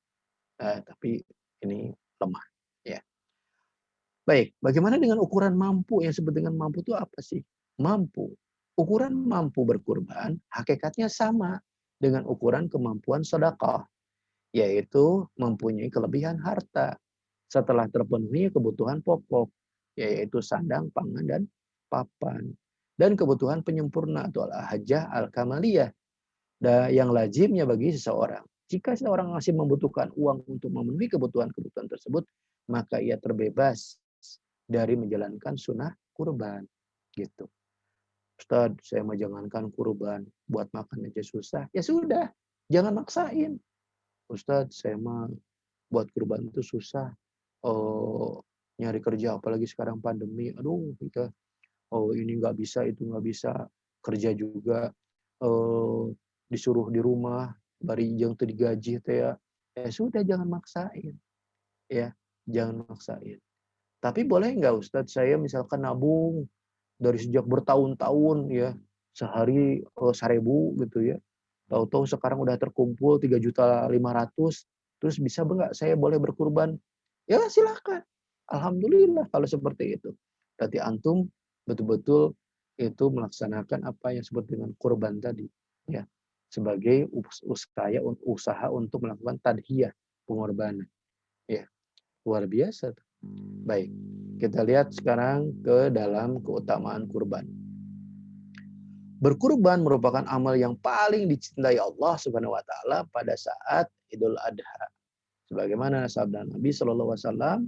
Tapi ini lemah. Ya. Baik, bagaimana dengan ukuran mampu? Yang disebut dengan mampu itu apa sih? Mampu. Ukuran mampu berkurban hakikatnya sama dengan ukuran kemampuan sedekah, yaitu mempunyai kelebihan harta setelah terpenuhi kebutuhan pokok, yaitu sandang, pangan, dan papan, dan kebutuhan penyempurna atau al-hajah al-kamaliyah yang lazimnya bagi seseorang. Jika seseorang masih membutuhkan uang untuk memenuhi kebutuhan-kebutuhan tersebut, maka ia terbebas dari menjalankan sunnah kurban. Gitu. Ustaz, saya mau jangankan kurban, buat makan aja susah. Ya sudah, jangan maksain. Ustaz, saya mau buat kurban itu susah. Oh, nyari kerja, apalagi sekarang pandemi. Aduh, kita ini nggak bisa, itu nggak bisa. Kerja juga disuruh di rumah, bari yang tuh digaji, ya sudah jangan maksain. Ya, Jangan maksain. Tapi boleh nggak Ustadz saya misalkan nabung dari sejak bertahun-tahun ya, sehari 1.000 gitu ya. Tahu-tahu sekarang udah terkumpul 3.500.000, terus bisa nggak saya boleh berkurban? Ya silakan. Alhamdulillah kalau seperti itu. Berarti antum betul-betul itu melaksanakan apa yang disebut dengan kurban tadi, ya, sebagai usaha untuk melakukan tadhiyah, pengorbanan. Ya, luar biasa tuh. Baik, kita lihat sekarang ke dalam keutamaan kurban. Berkurban merupakan amal yang paling dicintai Allah Subhanahu wa taala pada saat Idul Adha. Sebagaimana sabda Nabi sallallahu alaihi wasallam,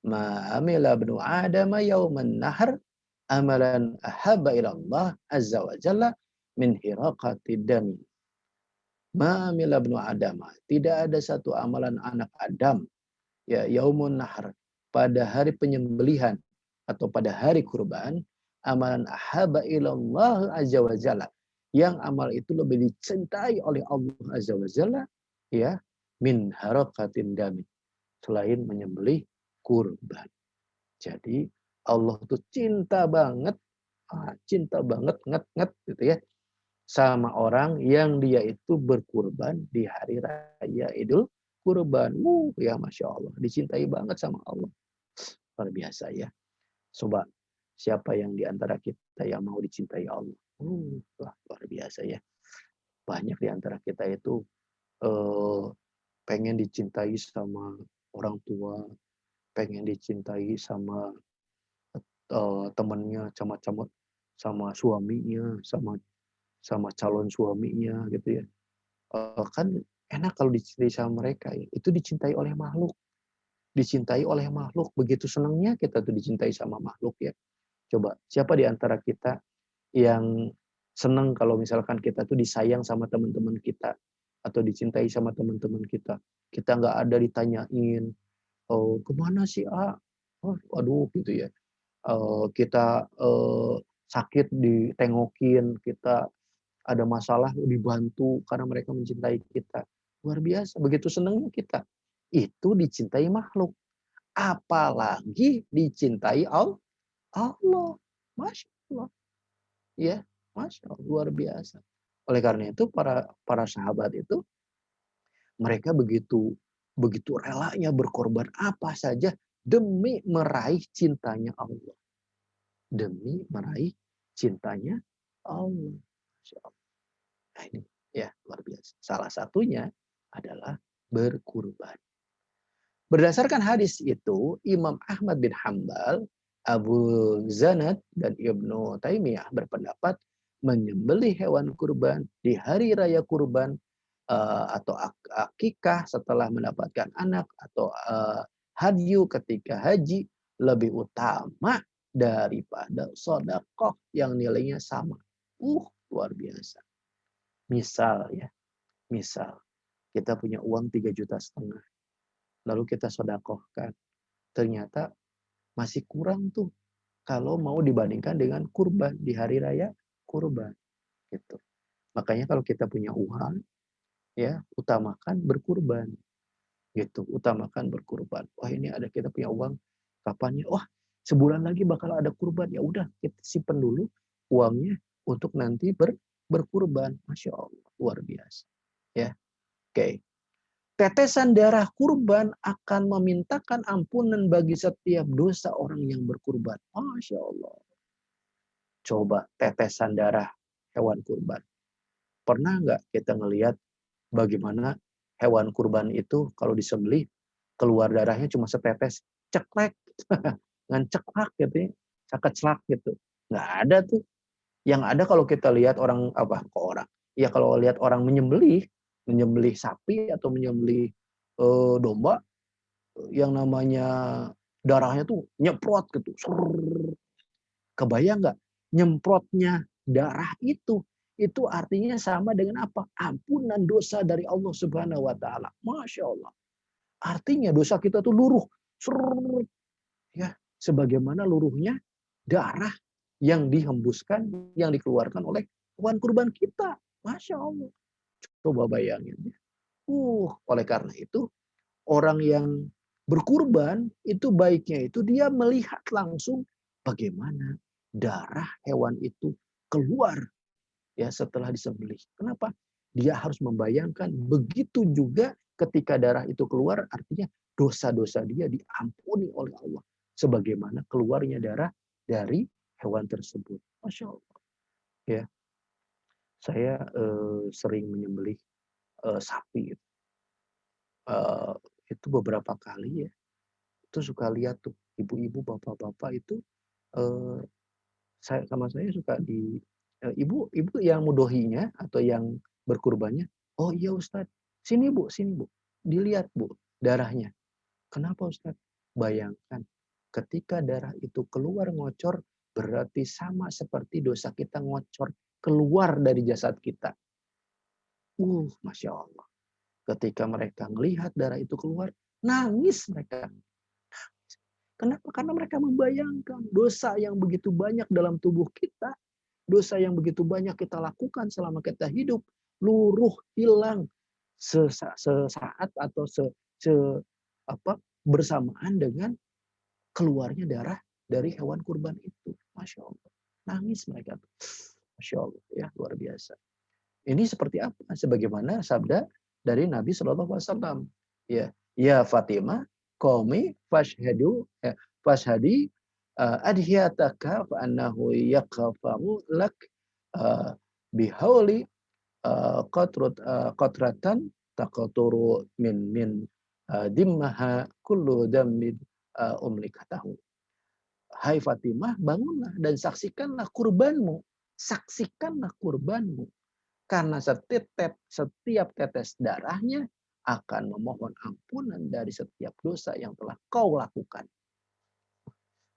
"Ma amila ibnu Adam yauman nahr amalan ahabba ila Allah azza wa jalla min hiraqatid dami." Ma amila ibnu Adam, tidak ada satu amalan anak Adam ya yaumun nahr, pada hari penyembelihan atau pada hari kurban, amalan ahaba ilallah azza wa jalla, yang amal itu lebih dicintai oleh Allah azza wa jalla ya, min harakatin dami, selain menyembelih kurban. Jadi Allah tuh cinta banget nget gitu ya sama orang yang dia itu berkurban di hari raya Idul Kurban. Ya Masya Allah, dicintai banget sama Allah. Luar biasa ya. Coba, siapa yang di antara kita yang mau dicintai Allah? Wah, luar biasa ya. Banyak di antara kita itu pengen dicintai sama orang tua, pengen dicintai sama temannya, sama suaminya, sama calon suaminya gitu ya. Kan enak kalau dicintai sama mereka ya. Itu dicintai oleh makhluk. Dicintai oleh makhluk. Begitu senangnya kita tuh dicintai sama makhluk ya. Coba, siapa di antara kita yang senang kalau misalkan kita tuh disayang sama teman-teman kita atau dicintai sama teman-teman kita. Kita nggak ada ditanyain, oh kemana sih A? Oh, aduh gitu ya. Kita sakit ditengokin, kita ada masalah dibantu karena mereka mencintai kita. Luar biasa, begitu senangnya kita. Itu dicintai makhluk. Apalagi dicintai Allah. Masya Allah. Ya, Masya Allah, luar biasa. Oleh karena itu para sahabat itu mereka begitu relanya berkorban apa saja demi meraih cintanya Allah. Demi meraih cintanya Allah. Masya Allah. Nah ini ya luar biasa. Salah satunya adalah berkurban. Berdasarkan hadis itu, Imam Ahmad bin Hambal, Abu Zanad, dan Ibnu Taimiyah berpendapat menyembelih hewan kurban di hari raya kurban atau akikah setelah mendapatkan anak atau hadyu ketika haji lebih utama daripada sodakoh yang nilainya sama. Luar biasa. Misal ya, misal kita punya uang 3,5 juta, lalu kita sodakohkan, ternyata masih kurang tuh kalau mau dibandingkan dengan kurban di hari raya kurban gitu. Makanya kalau kita punya uang ya utamakan berkurban gitu, utamakan berkurban. Wah ini ada kita punya uang, kapannya? Wah sebulan lagi bakal ada kurban, ya udah kita simpan dulu uangnya untuk nanti berkurban. Masya Allah, luar biasa ya. Oke. Tetesan darah kurban akan memintakan ampunan bagi setiap dosa orang yang berkurban. Masya Allah. Coba tetesan darah hewan kurban. Pernah nggak kita ngelihat bagaimana hewan kurban itu kalau disembelih keluar darahnya cuma setetes, ceklek, nganceklak gitu ya, cakeclak gitu. Nggak ada tuh. Yang ada kalau kita lihat orang ya kalau lihat orang menyembelih sapi atau menyembelih domba, yang namanya darahnya tuh nyemprot gitu. Kebayang nggak? Nyemprotnya darah itu artinya sama dengan apa? Ampunan dosa dari Allah Subhanahu wa taala. Masya Allah. Artinya dosa kita tuh luruh. Ya, sebagaimana luruhnya darah yang dihembuskan, yang dikeluarkan oleh hewan kurban kita. Masya Allah. Coba bayangin. Oleh karena itu, orang yang berkurban itu baiknya itu dia melihat langsung bagaimana darah hewan itu keluar ya setelah disembelih. Kenapa? Dia harus membayangkan begitu juga ketika darah itu keluar artinya dosa-dosa dia diampuni oleh Allah sebagaimana keluarnya darah dari hewan tersebut. Masya Allah. Ya, saya sering menyembelih sapi. Itu beberapa kali ya. Itu suka lihat tuh ibu-ibu, bapak-bapak itu saya suka di ibu yang mudohinya atau yang berkurbannya. Oh iya Ustadz, sini bu, dilihat bu darahnya. Kenapa Ustadz? Bayangkan ketika darah itu keluar ngocor berarti sama seperti dosa kita ngocor keluar dari jasad kita. Masya Allah. Ketika mereka melihat darah itu keluar, nangis mereka. Kenapa? Karena mereka membayangkan dosa yang begitu banyak dalam tubuh kita, dosa yang begitu banyak kita lakukan selama kita hidup, luruh hilang sesaat atau bersamaan dengan keluarnya darah dari hewan kurban itu. Masya Allah. Nangis mereka. Masya Allah. Ya, luar biasa. Ini seperti apa? Sebagaimana sabda dari Nabi SAW. Ya Fatimah, qaumi fashhadi adhiyataka fa annahu yaqfaru lak bihauli qatratan taqaturu min dimmaha kullu dammin umlikatahu. Hai Fatimah, bangunlah dan saksikanlah kurbanmu. Saksikanlah kurbanmu. Karena setiap tetes darahnya akan memohon ampunan dari setiap dosa yang telah kau lakukan.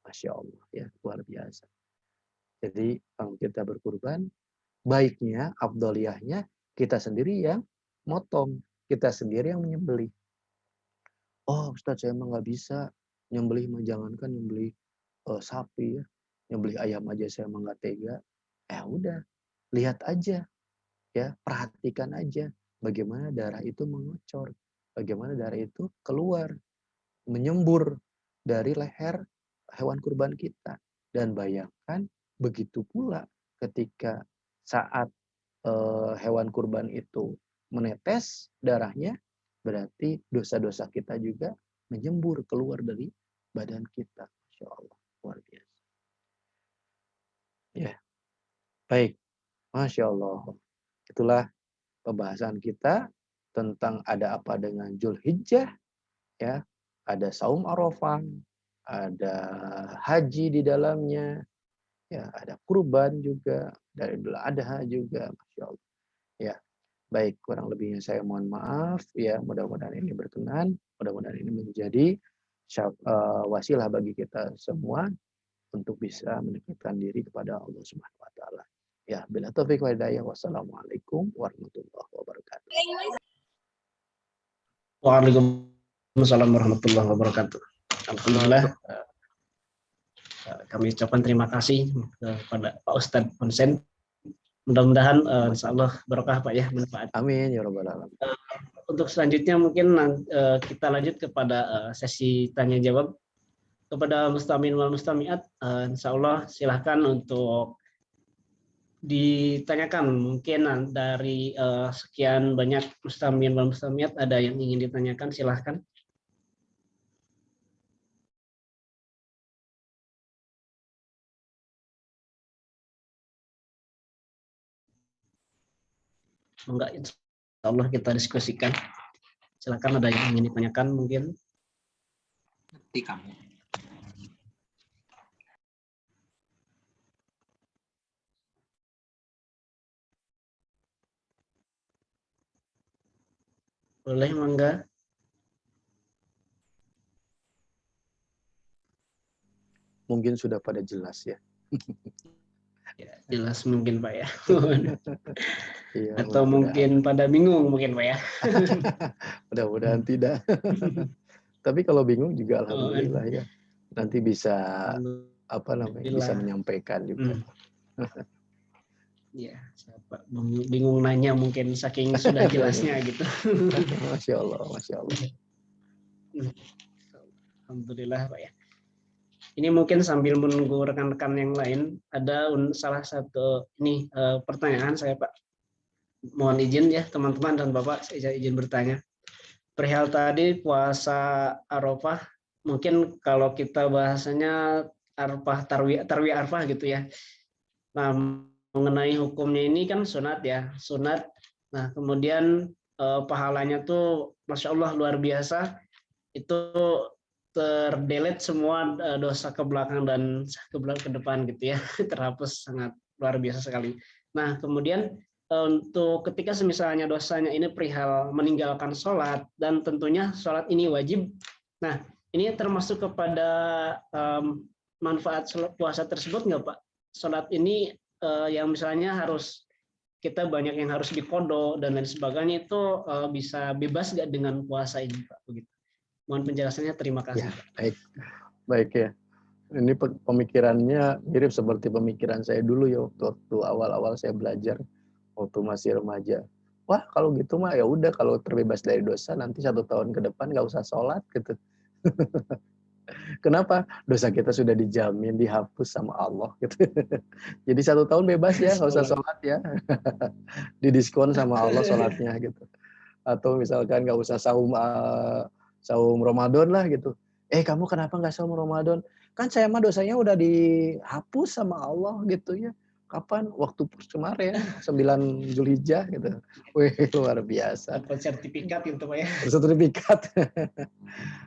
Masya Allah, ya luar biasa. Jadi kalau kita berkurban, baiknya, afdoliyahnya, kita sendiri yang motong. Kita sendiri yang menyembelih. Oh Ustaz, saya emang nggak bisa nyembelih, jangankan nyembelih sapi ya. Nyembelih ayam aja saya emang nggak tega. Udah, lihat aja. Ya, perhatikan aja bagaimana darah itu mengocor, bagaimana darah itu keluar, menyembur dari leher hewan kurban kita. Dan bayangkan begitu pula ketika saat hewan kurban itu menetes darahnya, berarti dosa-dosa kita juga menyembur keluar dari badan kita. Masya Allah, luar biasa. Ya, baik. Masya Allah. Itulah pembahasan kita tentang ada apa dengan Zulhijjah, ya, ada saum Arafah, ada haji di dalamnya, ya, ada kurban juga, dari Idul Adha juga, Masya Allah. Ya, baik, kurang lebihnya saya mohon maaf, ya, mudah-mudahan ini berkenan, mudah-mudahan ini menjadi wasilah bagi kita semua untuk bisa mendekatkan diri kepada Allah Subhanahu wa taala. Ya, bila taufik wa hidayah. Wassalamualaikum warahmatullahi wabarakatuh. Waalaikumsalam warahmatullahi wabarakatuh. Alhamdulillah. Kami ucapkan terima kasih kepada Pak Ustadz Konsen. Mudah-mudahan insya Allah barokah Pak ya, manfaat. Amin ya rabbal alamin. Untuk selanjutnya mungkin kita lanjut kepada sesi tanya jawab kepada Mustamin wal Mustamiat. Insya Allah silahkan untuk ditanyakan. Mungkin dari sekian banyak Mustamin wal Mustamiat ada yang ingin ditanyakan, silahkan. Enggak, insya Allah kita diskusikan. Silakan ada yang ingin ditanyakan mungkin. Nanti kamu. Boleh, mangga. Mungkin sudah pada jelas ya. Ya, jelas mungkin Pak ya. Iya, Atau mungkin pada bingung mungkin Pak ya. Mudah-mudahan tidak. Tapi kalau bingung juga alhamdulillah ya. Nanti bisa bisa menyampaikan juga. Ya, siapa bingung nanya mungkin saking sudah jelasnya gitu. Masya Allah, Masya Allah. Alhamdulillah Pak ya. Ini mungkin sambil menunggu rekan-rekan yang lain, ada salah satu ini pertanyaan saya Pak. Mohon izin ya teman-teman dan Bapak, saya izin bertanya. Perihal tadi puasa Arafah, mungkin kalau kita bahasanya Arafah tarwiyah Arafah gitu ya. Nah, mengenai hukumnya ini kan sunat ya, sunat. Nah, kemudian pahalanya tuh Masya Allah luar biasa. Itu terdelete semua dosa ke belakang dan ke depan gitu ya. Terhapus sangat luar biasa sekali. Nah, kemudian untuk ketika semisalnya dosanya ini perihal meninggalkan sholat, dan tentunya sholat ini wajib. Nah, ini termasuk kepada manfaat puasa tersebut nggak Pak? Sholat ini yang misalnya harus kita banyak yang harus dikodok dan lain sebagainya, itu bisa bebas nggak dengan puasa ini Pak? Begitu. Mohon penjelasannya, terima kasih. Ya, baik ya. Ini pemikirannya mirip seperti pemikiran saya dulu ya, waktu awal-awal saya belajar, waktu masih remaja. Wah, kalau gitu mah ya udah, kalau terbebas dari dosa nanti 1 tahun ke depan nggak usah sholat gitu. Kenapa? Dosa kita sudah dijamin dihapus sama Allah gitu. Jadi 1 tahun bebas ya, nggak usah sholat ya. Didiskon sama Allah sholatnya gitu. Atau misalkan nggak usah saum Ramadan lah gitu. Kamu kenapa nggak saum Ramadan? Kan saya mah dosanya udah dihapus sama Allah gitu ya. Kapan? Waktu kemarin 9 Zulhijjah gitu. Wih, luar biasa. Dapat sertifikat gitu Pak ya. Sertifikat.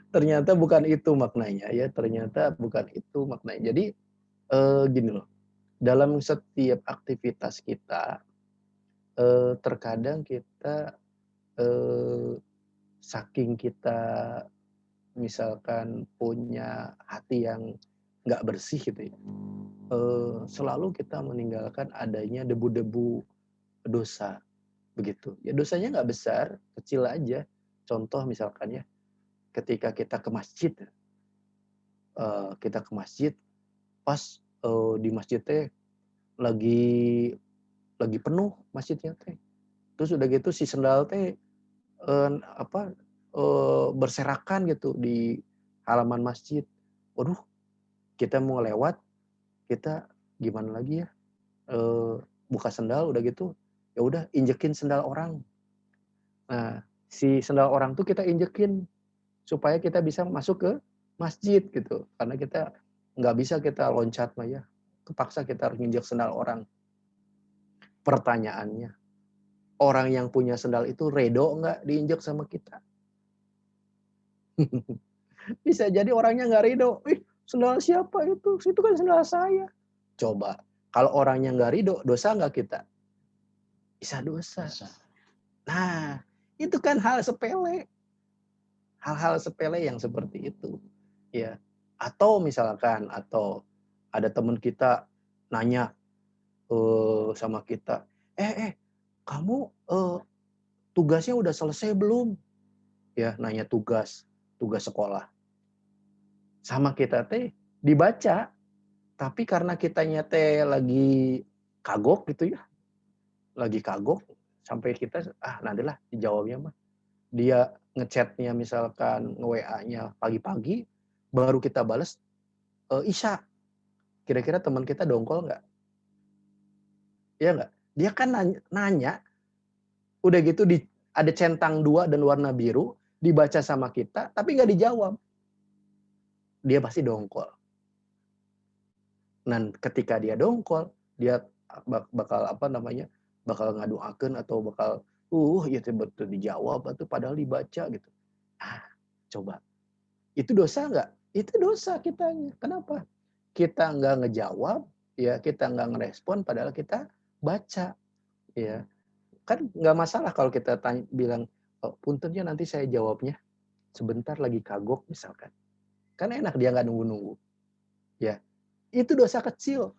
Ternyata bukan itu maknanya ya. Ternyata bukan itu maknanya. Jadi gini loh. Dalam setiap aktivitas kita, terkadang kita saking kita misalkan punya hati yang nggak bersih gitu ya, selalu kita meninggalkan adanya debu-debu dosa begitu. Ya dosanya nggak besar, kecil aja. Contoh misalkan ya, ketika kita ke masjid, pas di masjid teh lagi penuh masjidnya teh. Terus udah gitu si sendal teh berserakan gitu di halaman masjid. Waduh, kita mau lewat, kita gimana lagi ya? Buka sendal udah gitu, ya udah injekin sendal orang. Nah, si sendal orang tuh kita injekin supaya kita bisa masuk ke masjid gitu. Karena kita nggak bisa kita loncat mah ya. Kepaksa kita harus injek sendal orang. Pertanyaannya, orang yang punya sendal itu redo nggak diinjek sama kita? Bisa jadi orangnya nggak ridho. Sendal siapa itu? Itu kan sendal saya. Coba, kalau orangnya nggak ridho, dosa nggak kita? Bisa dosa. Nah, itu kan hal sepele. Hal-hal sepele yang seperti itu. Ya. Atau misalkan, ada teman kita nanya sama kita, kamu tugasnya udah selesai belum? Ya, nanya tugas sekolah. Sama kita teh dibaca, tapi karena kitanya teh lagi kagok gitu ya, sampai kita nantilah dijawabnya mah. Dia ngechatnya misalkan nge-WA-nya pagi-pagi, baru kita balas Isya. Kira-kira teman kita dongkol nggak? Iya nggak? Dia kan nanya, udah gitu ada centang 2 dan warna biru, dibaca sama kita, tapi nggak dijawab. Dia pasti dongkol. Dan ketika dia dongkol, dia bakal bakal ngaduakeun atau bakal ya betul dijawab atau padahal dibaca gitu. Coba. Itu dosa nggak? Itu dosa kitanya. Kenapa? Kita nggak ngejawab, ya kita nggak ngerespon padahal kita baca. Ya. Kan nggak masalah kalau kita bilang, puntennya nanti saya jawabnya. Sebentar lagi kagok misalkan. Kan enak dia nggak nunggu-nunggu. Ya. Itu dosa kecil.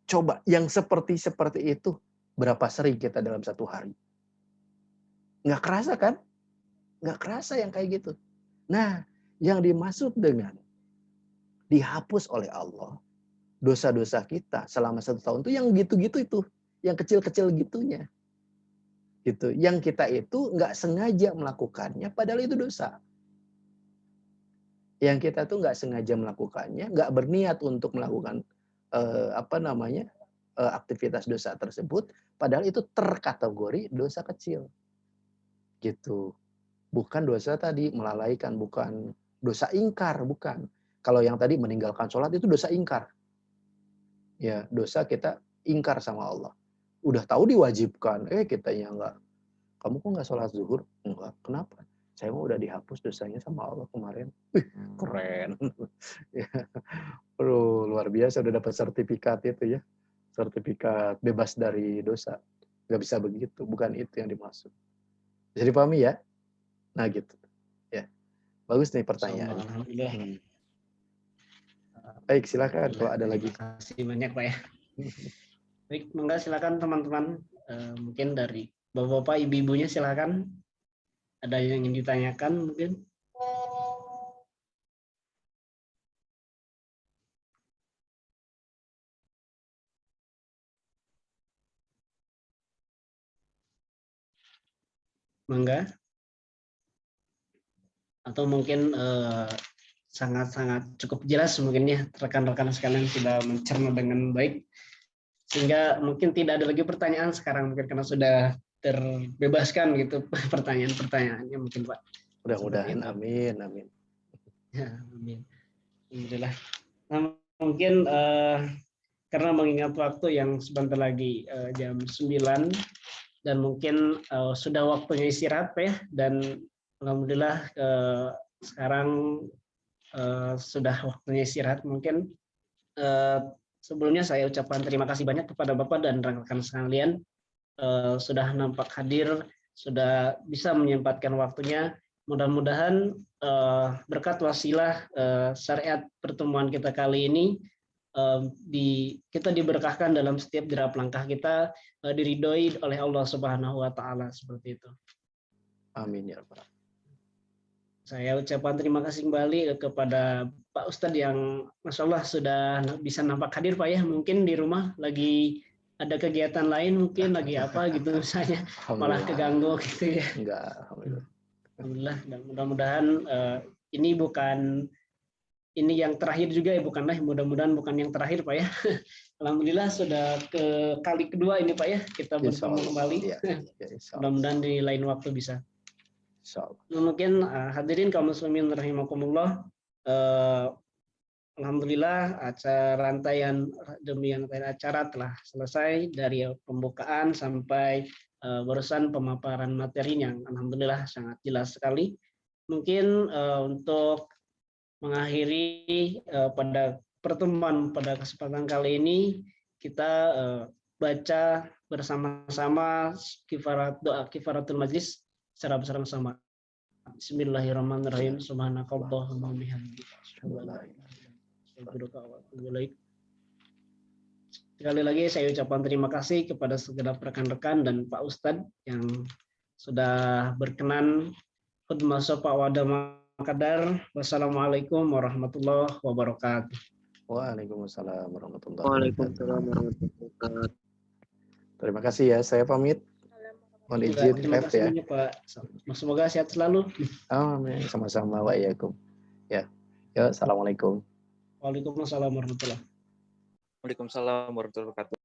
Coba yang seperti itu, berapa sering kita dalam satu hari? Nggak kerasa kan? Nggak kerasa yang kayak gitu. Nah, yang dimaksud dengan dihapus oleh Allah, dosa-dosa kita selama 1 tahun itu yang gitu-gitu itu. Yang kecil-kecil gitunya. Gitu. Yang kita itu nggak sengaja melakukannya, padahal itu dosa. Yang kita tuh nggak sengaja melakukannya, nggak berniat untuk melakukan aktivitas dosa tersebut, padahal itu terkategori dosa kecil. Gitu. Bukan dosa tadi melalaikan, bukan dosa ingkar, bukan. Kalau yang tadi meninggalkan sholat itu dosa ingkar. Ya, dosa kita ingkar sama Allah. Udah tahu diwajibkan, kitanya enggak. Kamu kok nggak sholat zuhur? Enggak. Kenapa? Saya mau udah dihapus dosanya sama Allah kemarin. Wih, keren. Ya. Aduh, luar biasa udah dapat sertifikat itu ya. Sertifikat bebas dari dosa. Nggak bisa begitu, bukan itu yang dimaksud. Bisa dipahami ya? Nah gitu. Ya. Bagus nih pertanyaannya. Alhamdulillah. Baik, silakan kalau ada lagi. Terima kasih banyak Pak ya. Baik, monggo silakan teman-teman. Mungkin dari bapak-bapak, ibu-ibunya silakan. Ada yang ingin ditanyakan mungkin? Mangga. Atau mungkin sangat-sangat cukup jelas mungkin ya rekan-rekan sekalian sudah mencerna dengan baik sehingga mungkin tidak ada lagi pertanyaan sekarang mungkin karena sudah terbebaskan gitu pertanyaan-pertanyaannya mungkin Pak. Mudah-mudahan, amin. Ya, amin. Alhamdulillah. Nah, mungkin karena mengingat waktu yang sebentar lagi jam 9 dan mungkin sudah waktunya istirahat Pak ya, dan alhamdulillah sekarang sudah waktunya istirahat. Mungkin sebelumnya saya ucapkan terima kasih banyak kepada Bapak dan rekan-rekan sekalian sudah nampak hadir, sudah bisa menyempatkan waktunya. Mudah-mudahan berkat wasilah syariat pertemuan kita kali ini kita diberkahkan dalam setiap derap langkah kita, diridhoi oleh Allah Subhanahu wa taala seperti itu. Amin ya rabbal alamin. Saya ucapkan terima kasih kembali kepada Pak Ustadz yang Masya Allah sudah bisa nampak hadir Pak ya. Mungkin di rumah lagi ada kegiatan lain, mungkin lagi apa gitu misalnya, malah keganggu gitu ya. Enggak, alhamdulillah. Alhamdulillah, dan mudah-mudahan ini yang terakhir juga ya, mudah-mudahan bukan yang terakhir Pak ya. Alhamdulillah sudah ke kali kedua ini Pak ya kita bertemu kembali. Ya, mudah-mudahan di lain waktu bisa. Insyaallah. Mungkin hadirin kaum muslimin rahimakumullah, alhamdulillah rangkaian demi rangkaian acara telah selesai dari pembukaan sampai barusan pemaparan materi yang alhamdulillah sangat jelas sekali. Mungkin untuk mengakhiri pada pertemuan pada kesempatan kali ini kita baca bersama-sama doa kifaratul majlis secara bersama-sama. Bismillahirrahmanirrahim. Subhanakallahumma wa bihamdika asyhadu an la ilaha illa anta. Sekali lagi saya ucapkan terima kasih kepada segenap rekan-rekan dan Pak Ustadz yang sudah berkenan khutbah Pak Wadama Qadar. Wassalamualaikum warahmatullahi wabarakatuh. Waalaikumsalam warahmatullahi wabarakatuh. Terima kasih ya, saya pamit. Mohon izin terima kasih banyak Pak. Semoga sehat selalu. Amin, sama-sama wa iyyakum. Ya. Assalamualaikum. Waalaikumsalam warahmatullahi wabarakatuh. Waalaikumsalam warahmatullahi wabarakatuh.